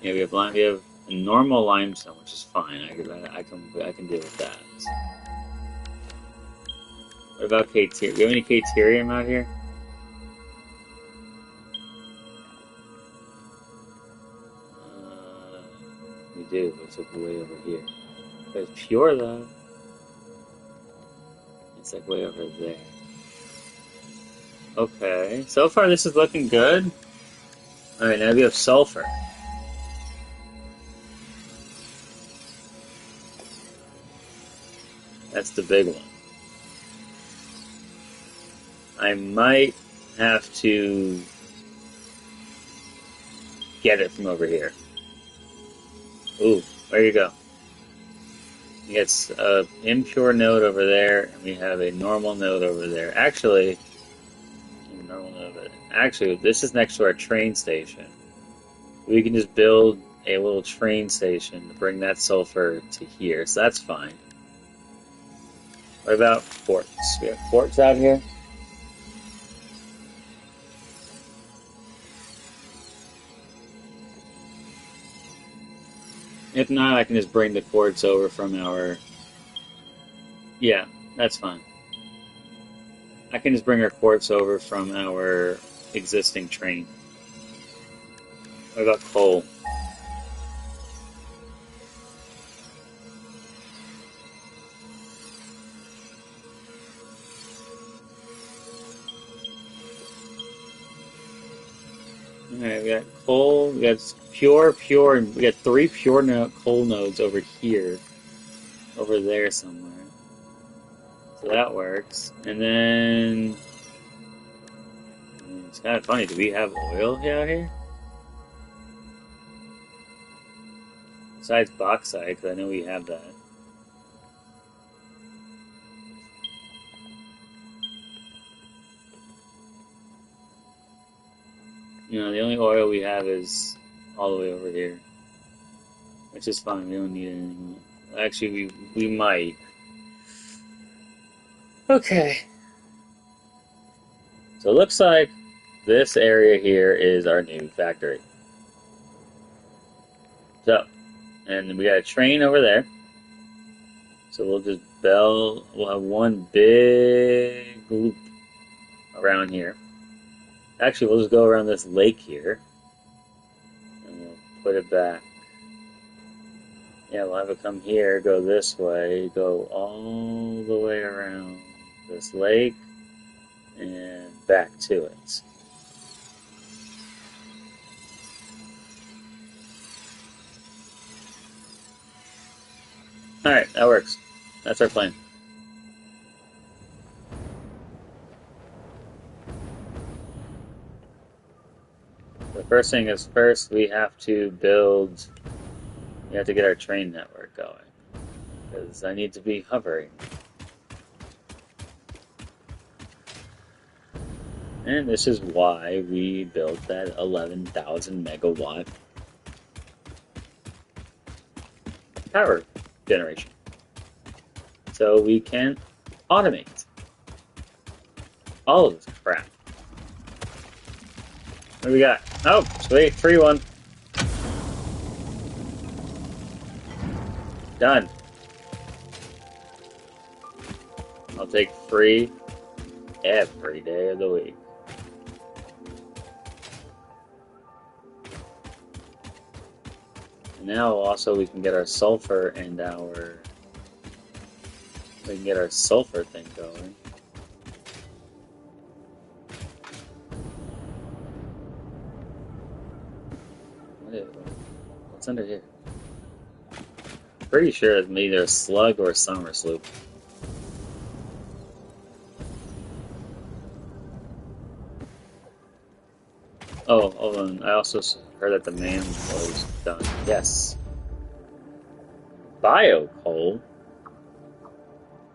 Yeah, we have a normal limestone, which is fine. I can deal with that. What about caterium? Do you have any caterium out here? We do, but it's like way over here. But it's pure though. It's like way over there. Okay, so far this is looking good. Alright, now we have sulfur. That's the big one. I might have to get it from over here. Ooh, there you go. It's an impure node over there, and we have a normal node over there. Actually, this is next to our train station. We can just build a little train station to bring that sulfur to here, so that's fine. What about quartz? We have quartz out here? If not, I can just bring the quartz over from our... Yeah, that's fine. I can just bring our quartz over from our existing train. What about coal? Alright, we got coal, we got pure, and we got 3 pure coal nodes over here. Over there somewhere. So that works. And then... it's kind of funny, do we have oil out here? Besides bauxite, because I know we have that. You know, the only oil we have is all the way over here. Which is fine, we don't need anything. Actually, we might. Okay. So it looks like this area here is our new factory. So, and we got a train over there. So we'll just we'll have one big loop around here. Actually, we'll just go around this lake here. And we'll put it back. Yeah, we'll have it come here, go this way, go all the way around this lake, and back to it. Alright, that works. That's our plan. The first thing is first we have to get our train network going. Because I need to be hovering. And this is why we built that 11,000 megawatt power generation. So we can automate all of this crap. What do we got? Oh, sweet, free one. Done. I'll take free every day of the week. And now also we can get our sulfur and we can get our sulfur thing going. What's under here? Pretty sure it's either a slug or a summer sloop. Oh, hold on. I also heard that the man was done. Yes. Bio coal?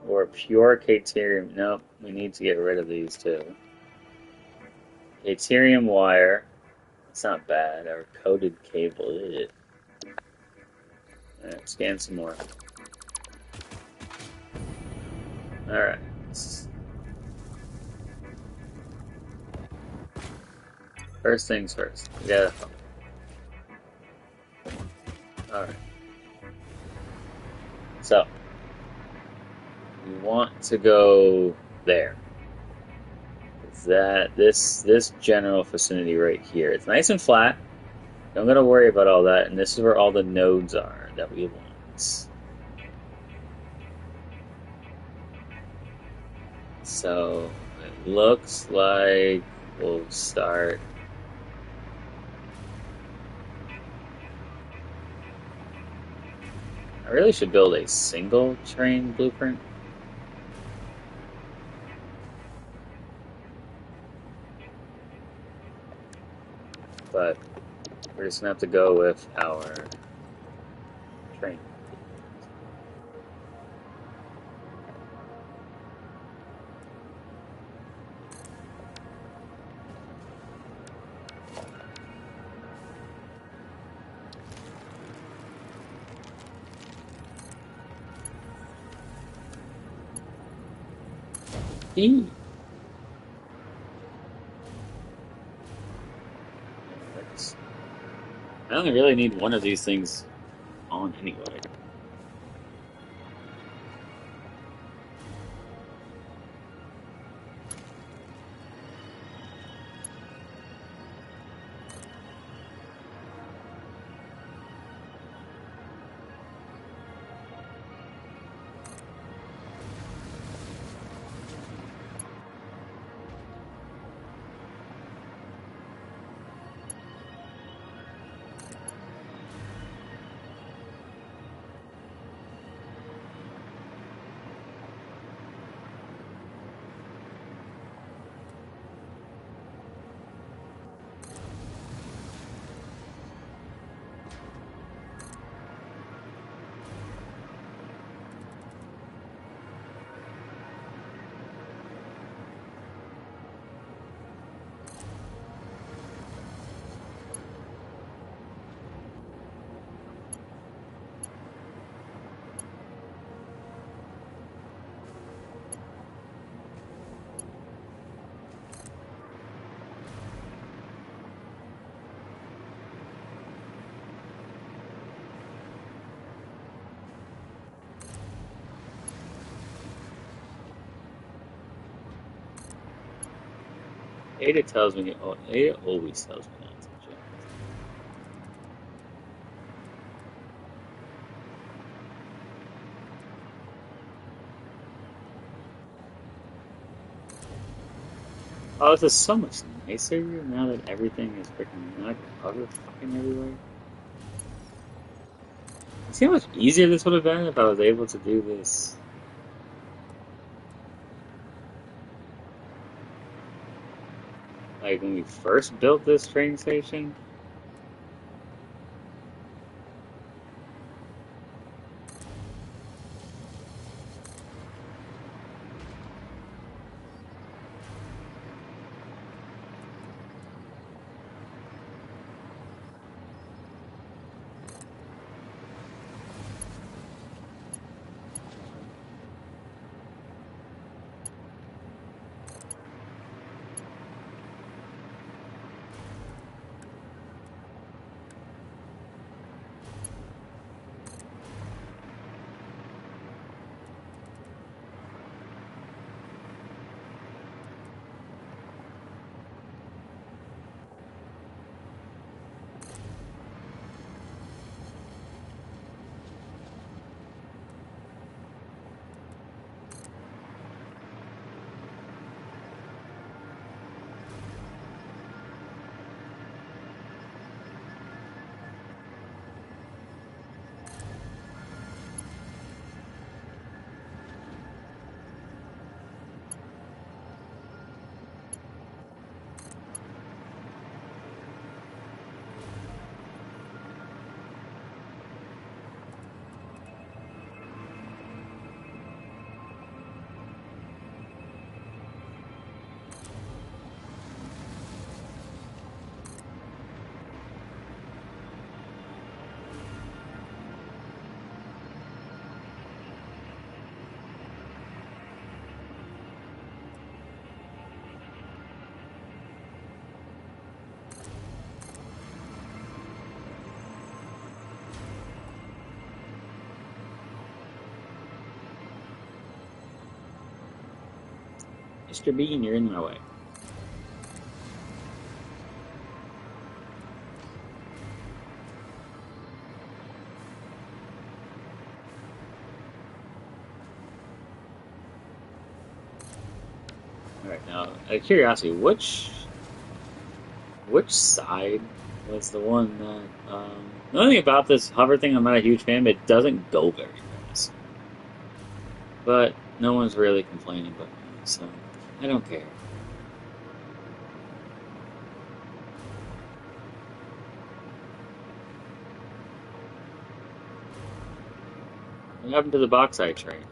Or pure Caterium. Nope, we need to get rid of these too. Caterium wire. It's not bad. Or coated cable. Alright, scan some more. Alright. First things first. We gotta... Alright. So. We want to go there. This general vicinity right here. It's nice and flat. Don't gotta worry about all that, and this is where all the nodes are that we want. So it looks like we'll start. I really should build a single train blueprint. But we're just gonna have to go with our train. E. I only really need one of these things on anyway. Ada tells me. Oh, Ada always tells me not to jump. Oh, this is so much nicer now that everything is freaking not covered fucking everywhere. See how much easier this would have been if I was able to do this. Like when we first built this train station. Mr. Bean, you're in my way. Alright, now, out of curiosity, which side was the one that, the only thing about this hover thing, I'm not a huge fan, but it doesn't go very fast. But no one's really complaining but me, so I don't care. What happened to the bauxite train?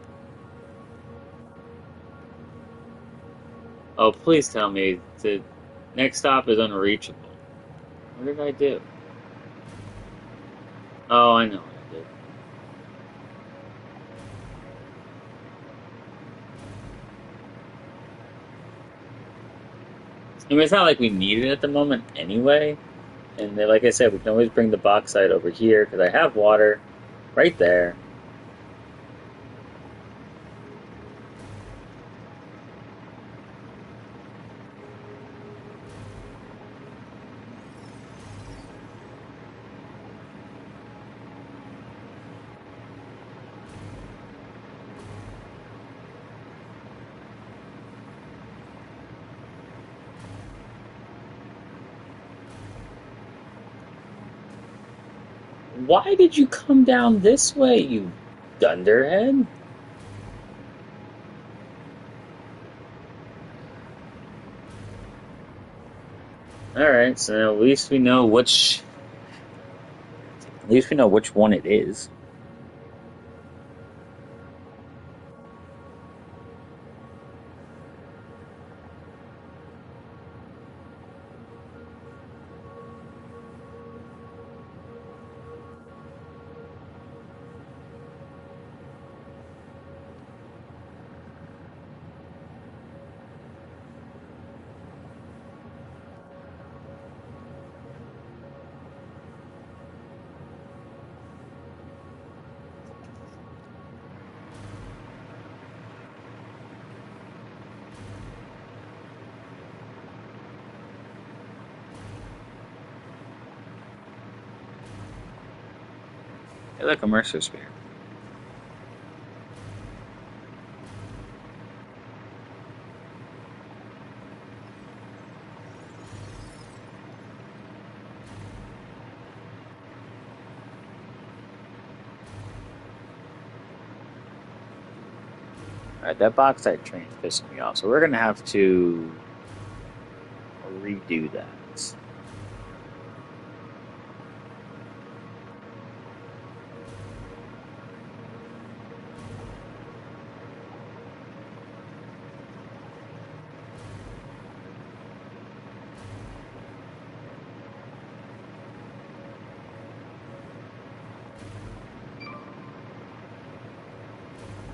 Oh, please tell me the next stop is unreachable. What did I do? Oh, I know what I did. I mean, it's not like we need it at the moment anyway. And then, like I said, we can always bring the bauxite over here because I have water right there. Why did you come down this way, you dunderhead? Alright, so at least we know which one it is. Hey, look, a Mercer spear. Alright, that bauxite train's pissing me off, so we're gonna have to redo that.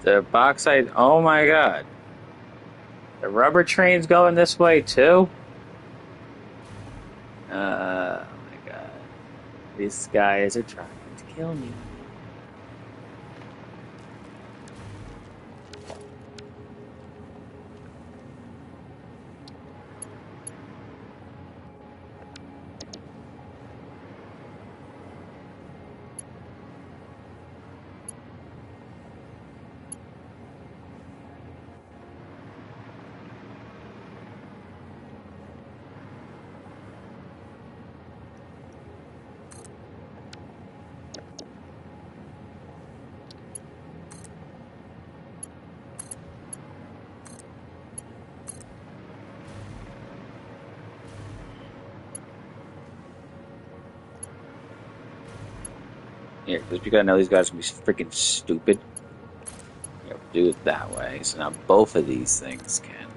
The bauxite, oh my god. The rubber train's going this way too? Oh my god. These guys are trying to kill me. Here, because you gotta know these guys are gonna be freaking stupid. Yeah, we'll do it that way. So now both of these things can.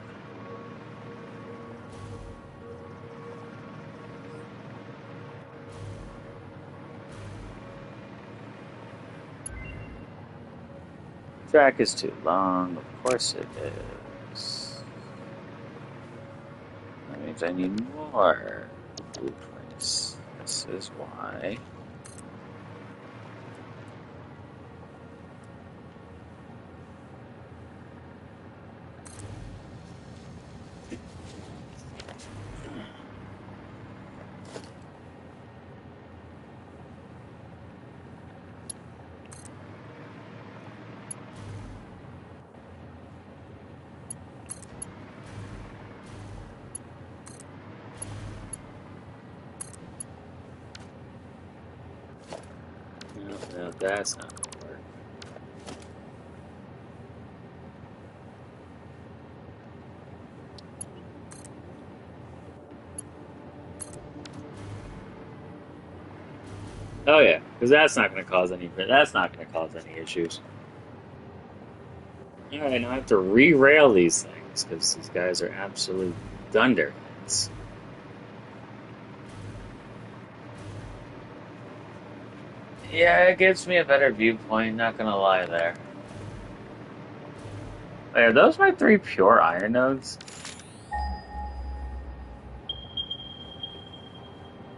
Track is too long, of course it is. That means I need more blueprints. This is why. No, that's not gonna work. Oh yeah, because that's not going to cause any. That's not going to cause any issues. All right, now I have to re-rail these things because these guys are absolute dunderheads. Yeah, it gives me a better viewpoint. Not gonna lie there. Wait, are those my 3 pure iron nodes?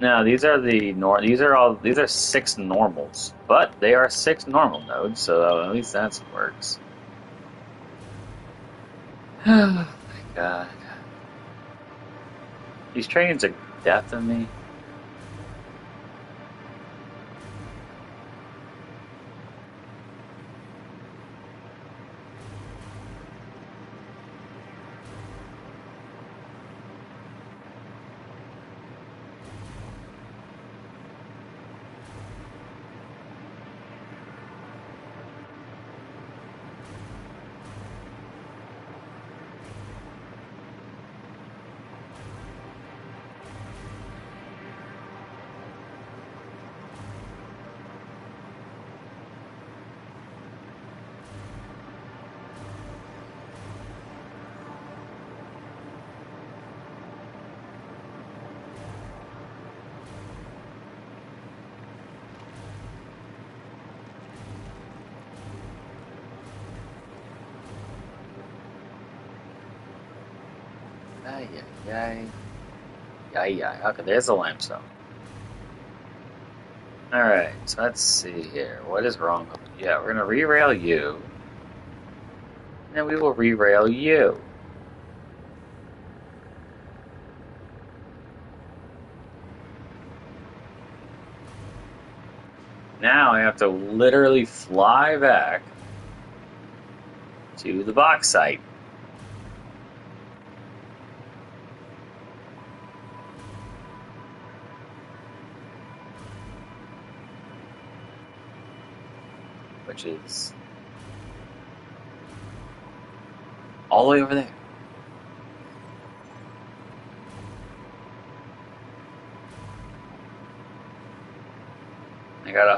No, these are the These are all. These are 6 normals, but they are 6 normal nodes, so at least that works. Oh my god, these trains are death of me. Ay, ay, ay. Ay, ay. Okay, there's the limestone. Alright, so let's see here. What is wrong with it? Yeah, we're gonna re-rail you. And we will re-rail you. Now I have to literally fly back to the box site. Which is all the way over there. I gotta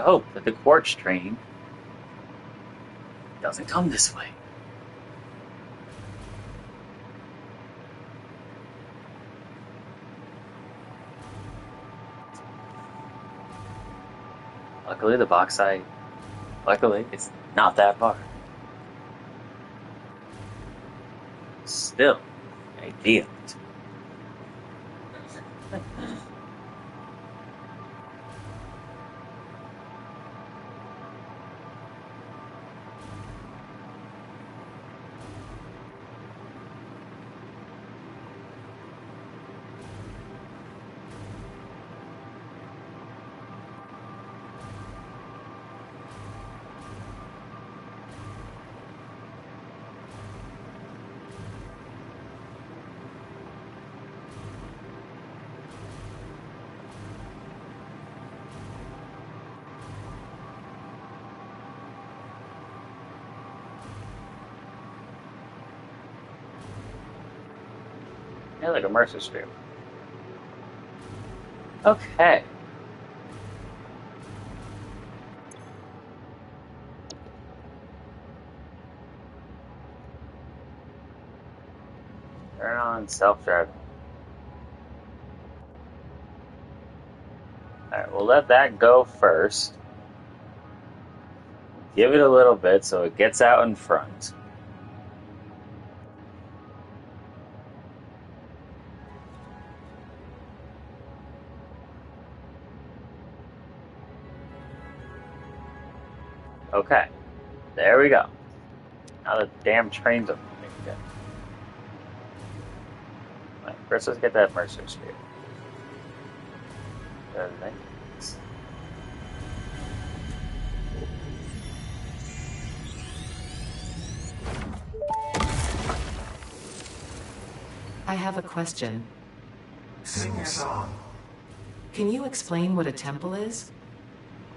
hope that the quartz train doesn't come this way. Luckily, the box site. Luckily, it's not that far. Still, I feel it. Yeah, like a Mercer sphere. Okay. Turn on self-driving. Alright, we'll let that go first. Give it a little bit so it gets out in front. Okay. There we go. Now the damn train's open again. Right, first let's get that Mercer sphere. I have a question. Sing your song. Can you explain what a temple is?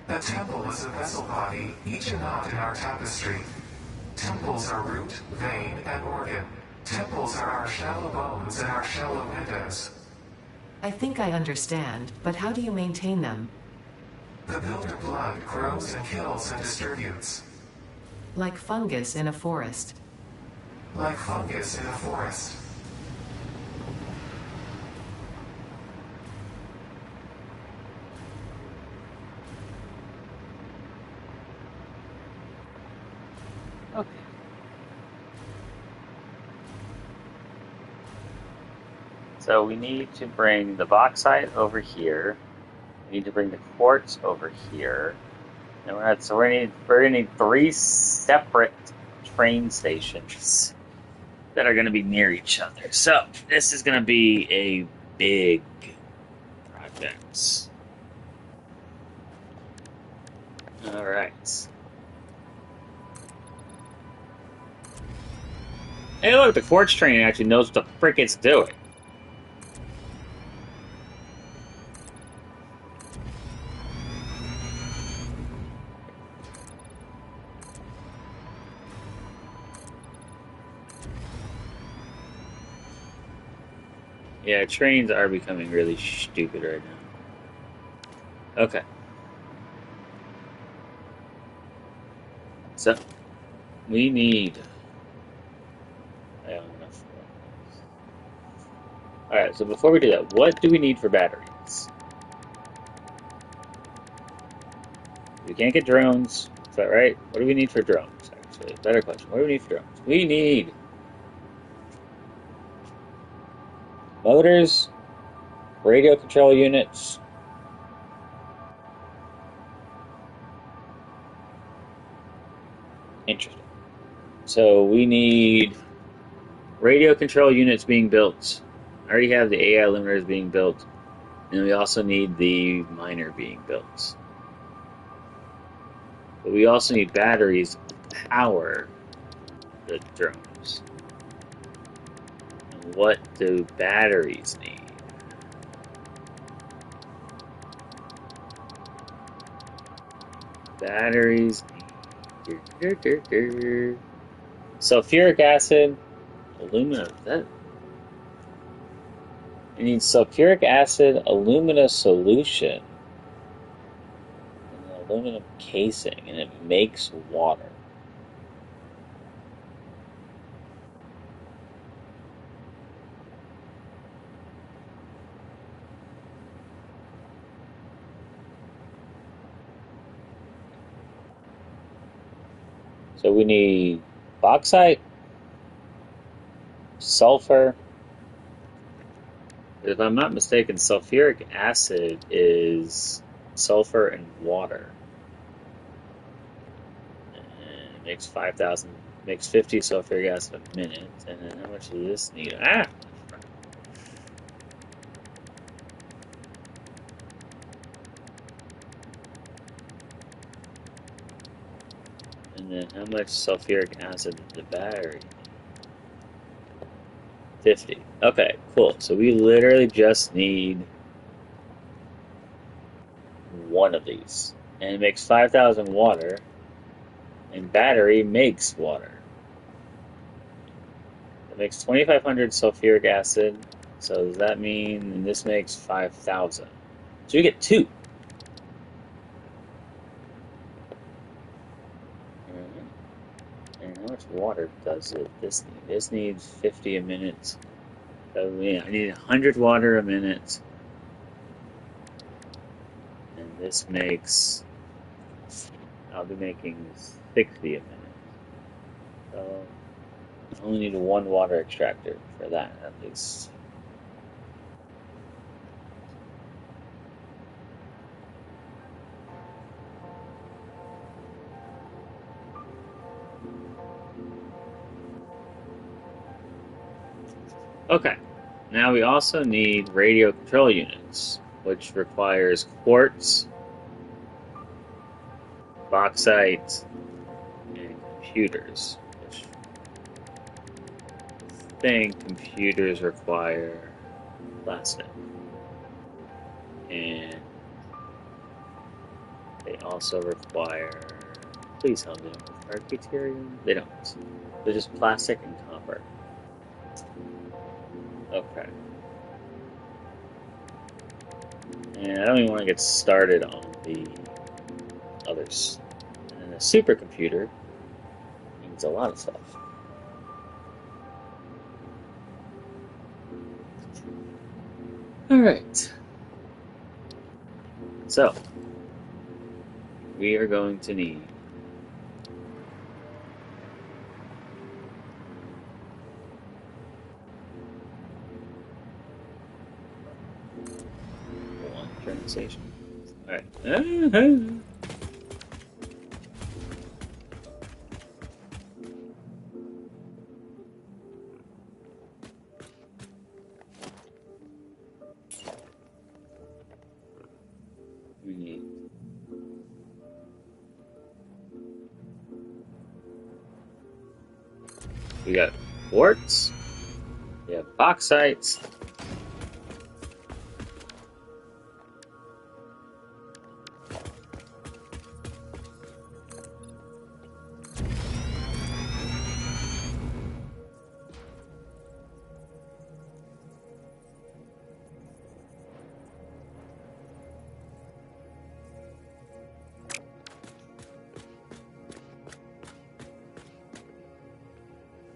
A temple is a vessel body, each a knot in our tapestry. Temples are root, vein, and organ. Temples are our shallow bones and our shallow windows. I think I understand, but how do you maintain them? The builder blood grows and kills and distributes. Like fungus in a forest. Like fungus in a forest. Okay. So we need to bring the bauxite over here. We need to bring the quartz over here. And we're gonna need 3 separate train stations that are gonna be near each other. So this is gonna be a big project. All right. Hey, look, the quartz train actually knows what the frick it's doing. Yeah, trains are becoming really stupid right now. Okay. So, we need... I don't know. Alright, so before we do that, what do we need for batteries? We can't get drones. Is that right? What do we need for drones, actually? Better question. What do we need for drones? We need... motors, radio control units, interesting. So we need radio control units being built. already have the AI limiters being built, and we also need the miner being built. But we also need batteries to power the drones. And what do batteries need? Batteries need sulfuric acid, alumina. That it needs sulfuric acid, alumina solution, and an aluminum casing, and it makes water. So we need bauxite, sulfur. If I'm not mistaken, sulfuric acid is sulfur and water. And it makes 5,000, makes 50 sulfuric acid a minute. And then how much does this need? Ah! And then how much sulfuric acid did the battery need? 50. Okay, cool. So we literally just need one of these. And it makes 5,000 water. And battery makes water. It makes 2,500 sulfuric acid. So does that mean and this makes 5,000? So we get two. And how much water does this need? This needs 50 a minute. So yeah, I need 100 water a minute. And this makes, I'll be making 60 a minute. So I only need one water extractor for that at least. Okay, now we also need radio control units, which requires quartz, bauxite, and computers, which I think computers require plastic. And they also require, please tell me they don't require deuterium. They don't. They're just plastic and copper. Okay. And I don't even want to get started on the others. And then a supercomputer needs a lot of stuff. Alright. So, we are going to need one translation. Alright. We need we got quartz, we have bauxite,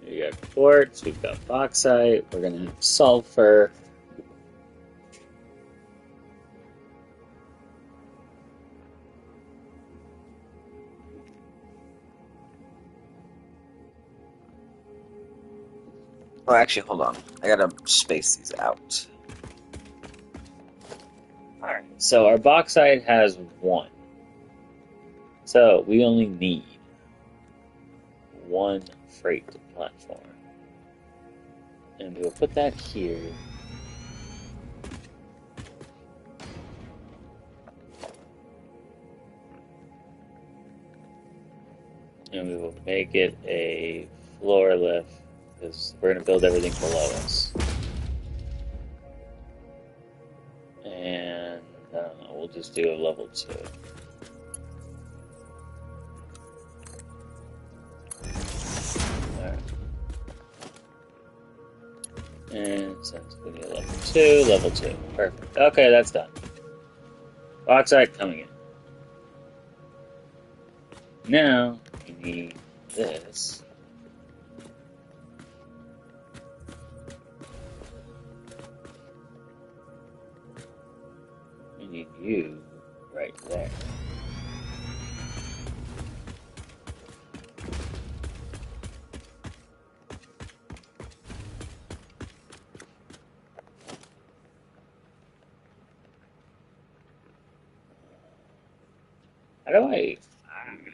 we got quartz, we've got bauxite, we're gonna have sulfur. Oh, actually, hold on. I gotta space these out. Alright, so our bauxite has one. So we only need one freight platform. And we'll put that here. And we will make it a floor lift because we're going to build everything below us. And I don't know, we'll just do a level 2. Alright. And since we need level 2. Perfect. Okay, that's done. Bauxite coming in. Now, we need this. We need you right there. How do I don't know.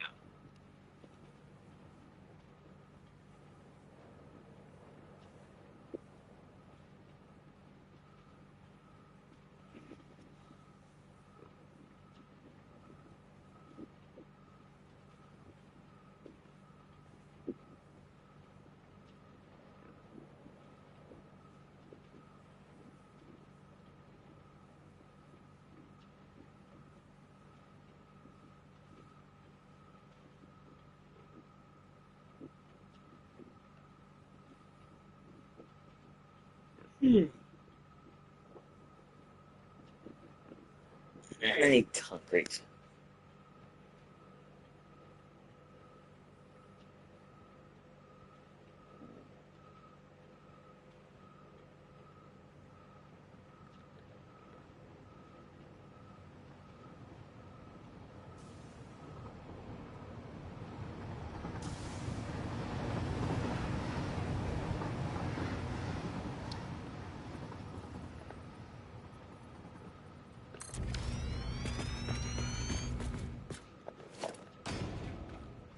I need concrete.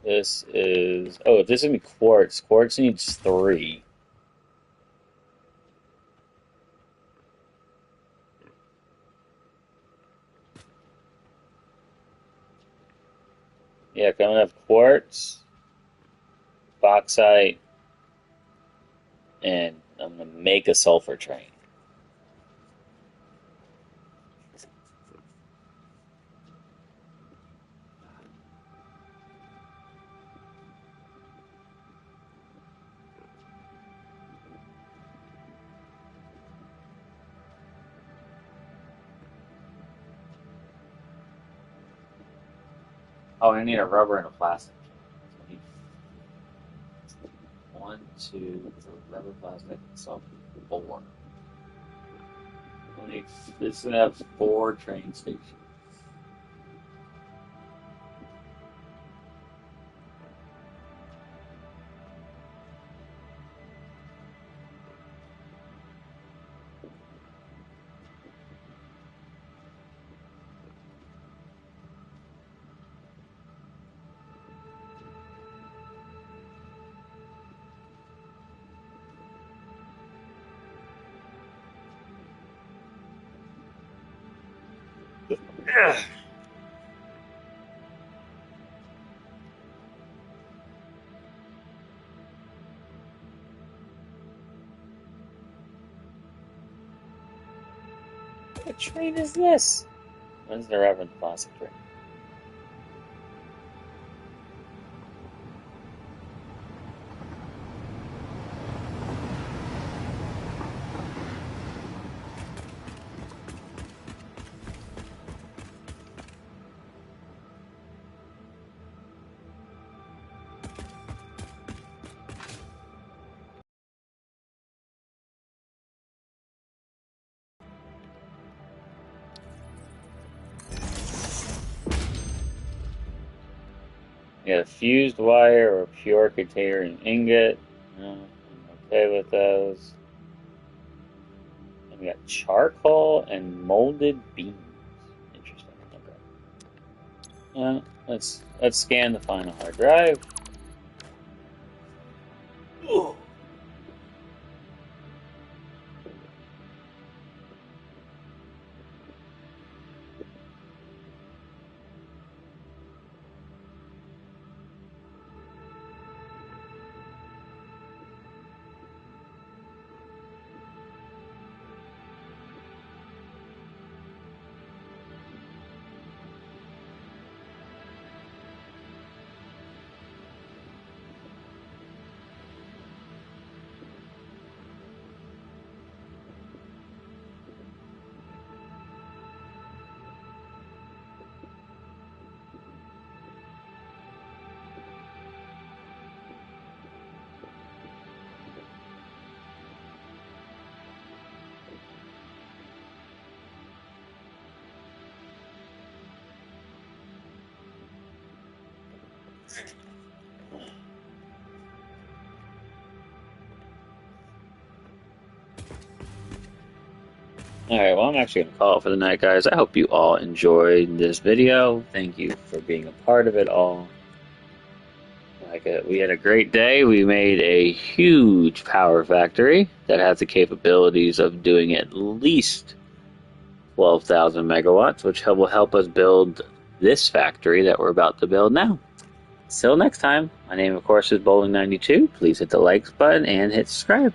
This is... Oh, this is going to be quartz. Quartz needs 3. Yeah, I'm going to have quartz, bauxite, and I'm going to make a sulfur train. Oh, I need a rubber and a plastic. So I need 1, 2, rubber, plastic, sulfur, 4. This is going to have 4 train stations. What train is this? When's the Reverend Plastic train? Yeah, fused wire or pure container and ingot. No, I'm okay with those. And we got charcoal and molded beams. Interesting. Okay. Let's scan the final hard drive. Ooh. Alright, well, I'm actually going to call it for the night, guys. I hope you all enjoyed this video. Thank you for being a part of it all. We had a great day. We made a huge power factory that has the capabilities of doing at least 12,000 megawatts, which will help us build this factory that we're about to build now. Till next time, my name, of course, is Bowling92. Please hit the likes button and hit subscribe.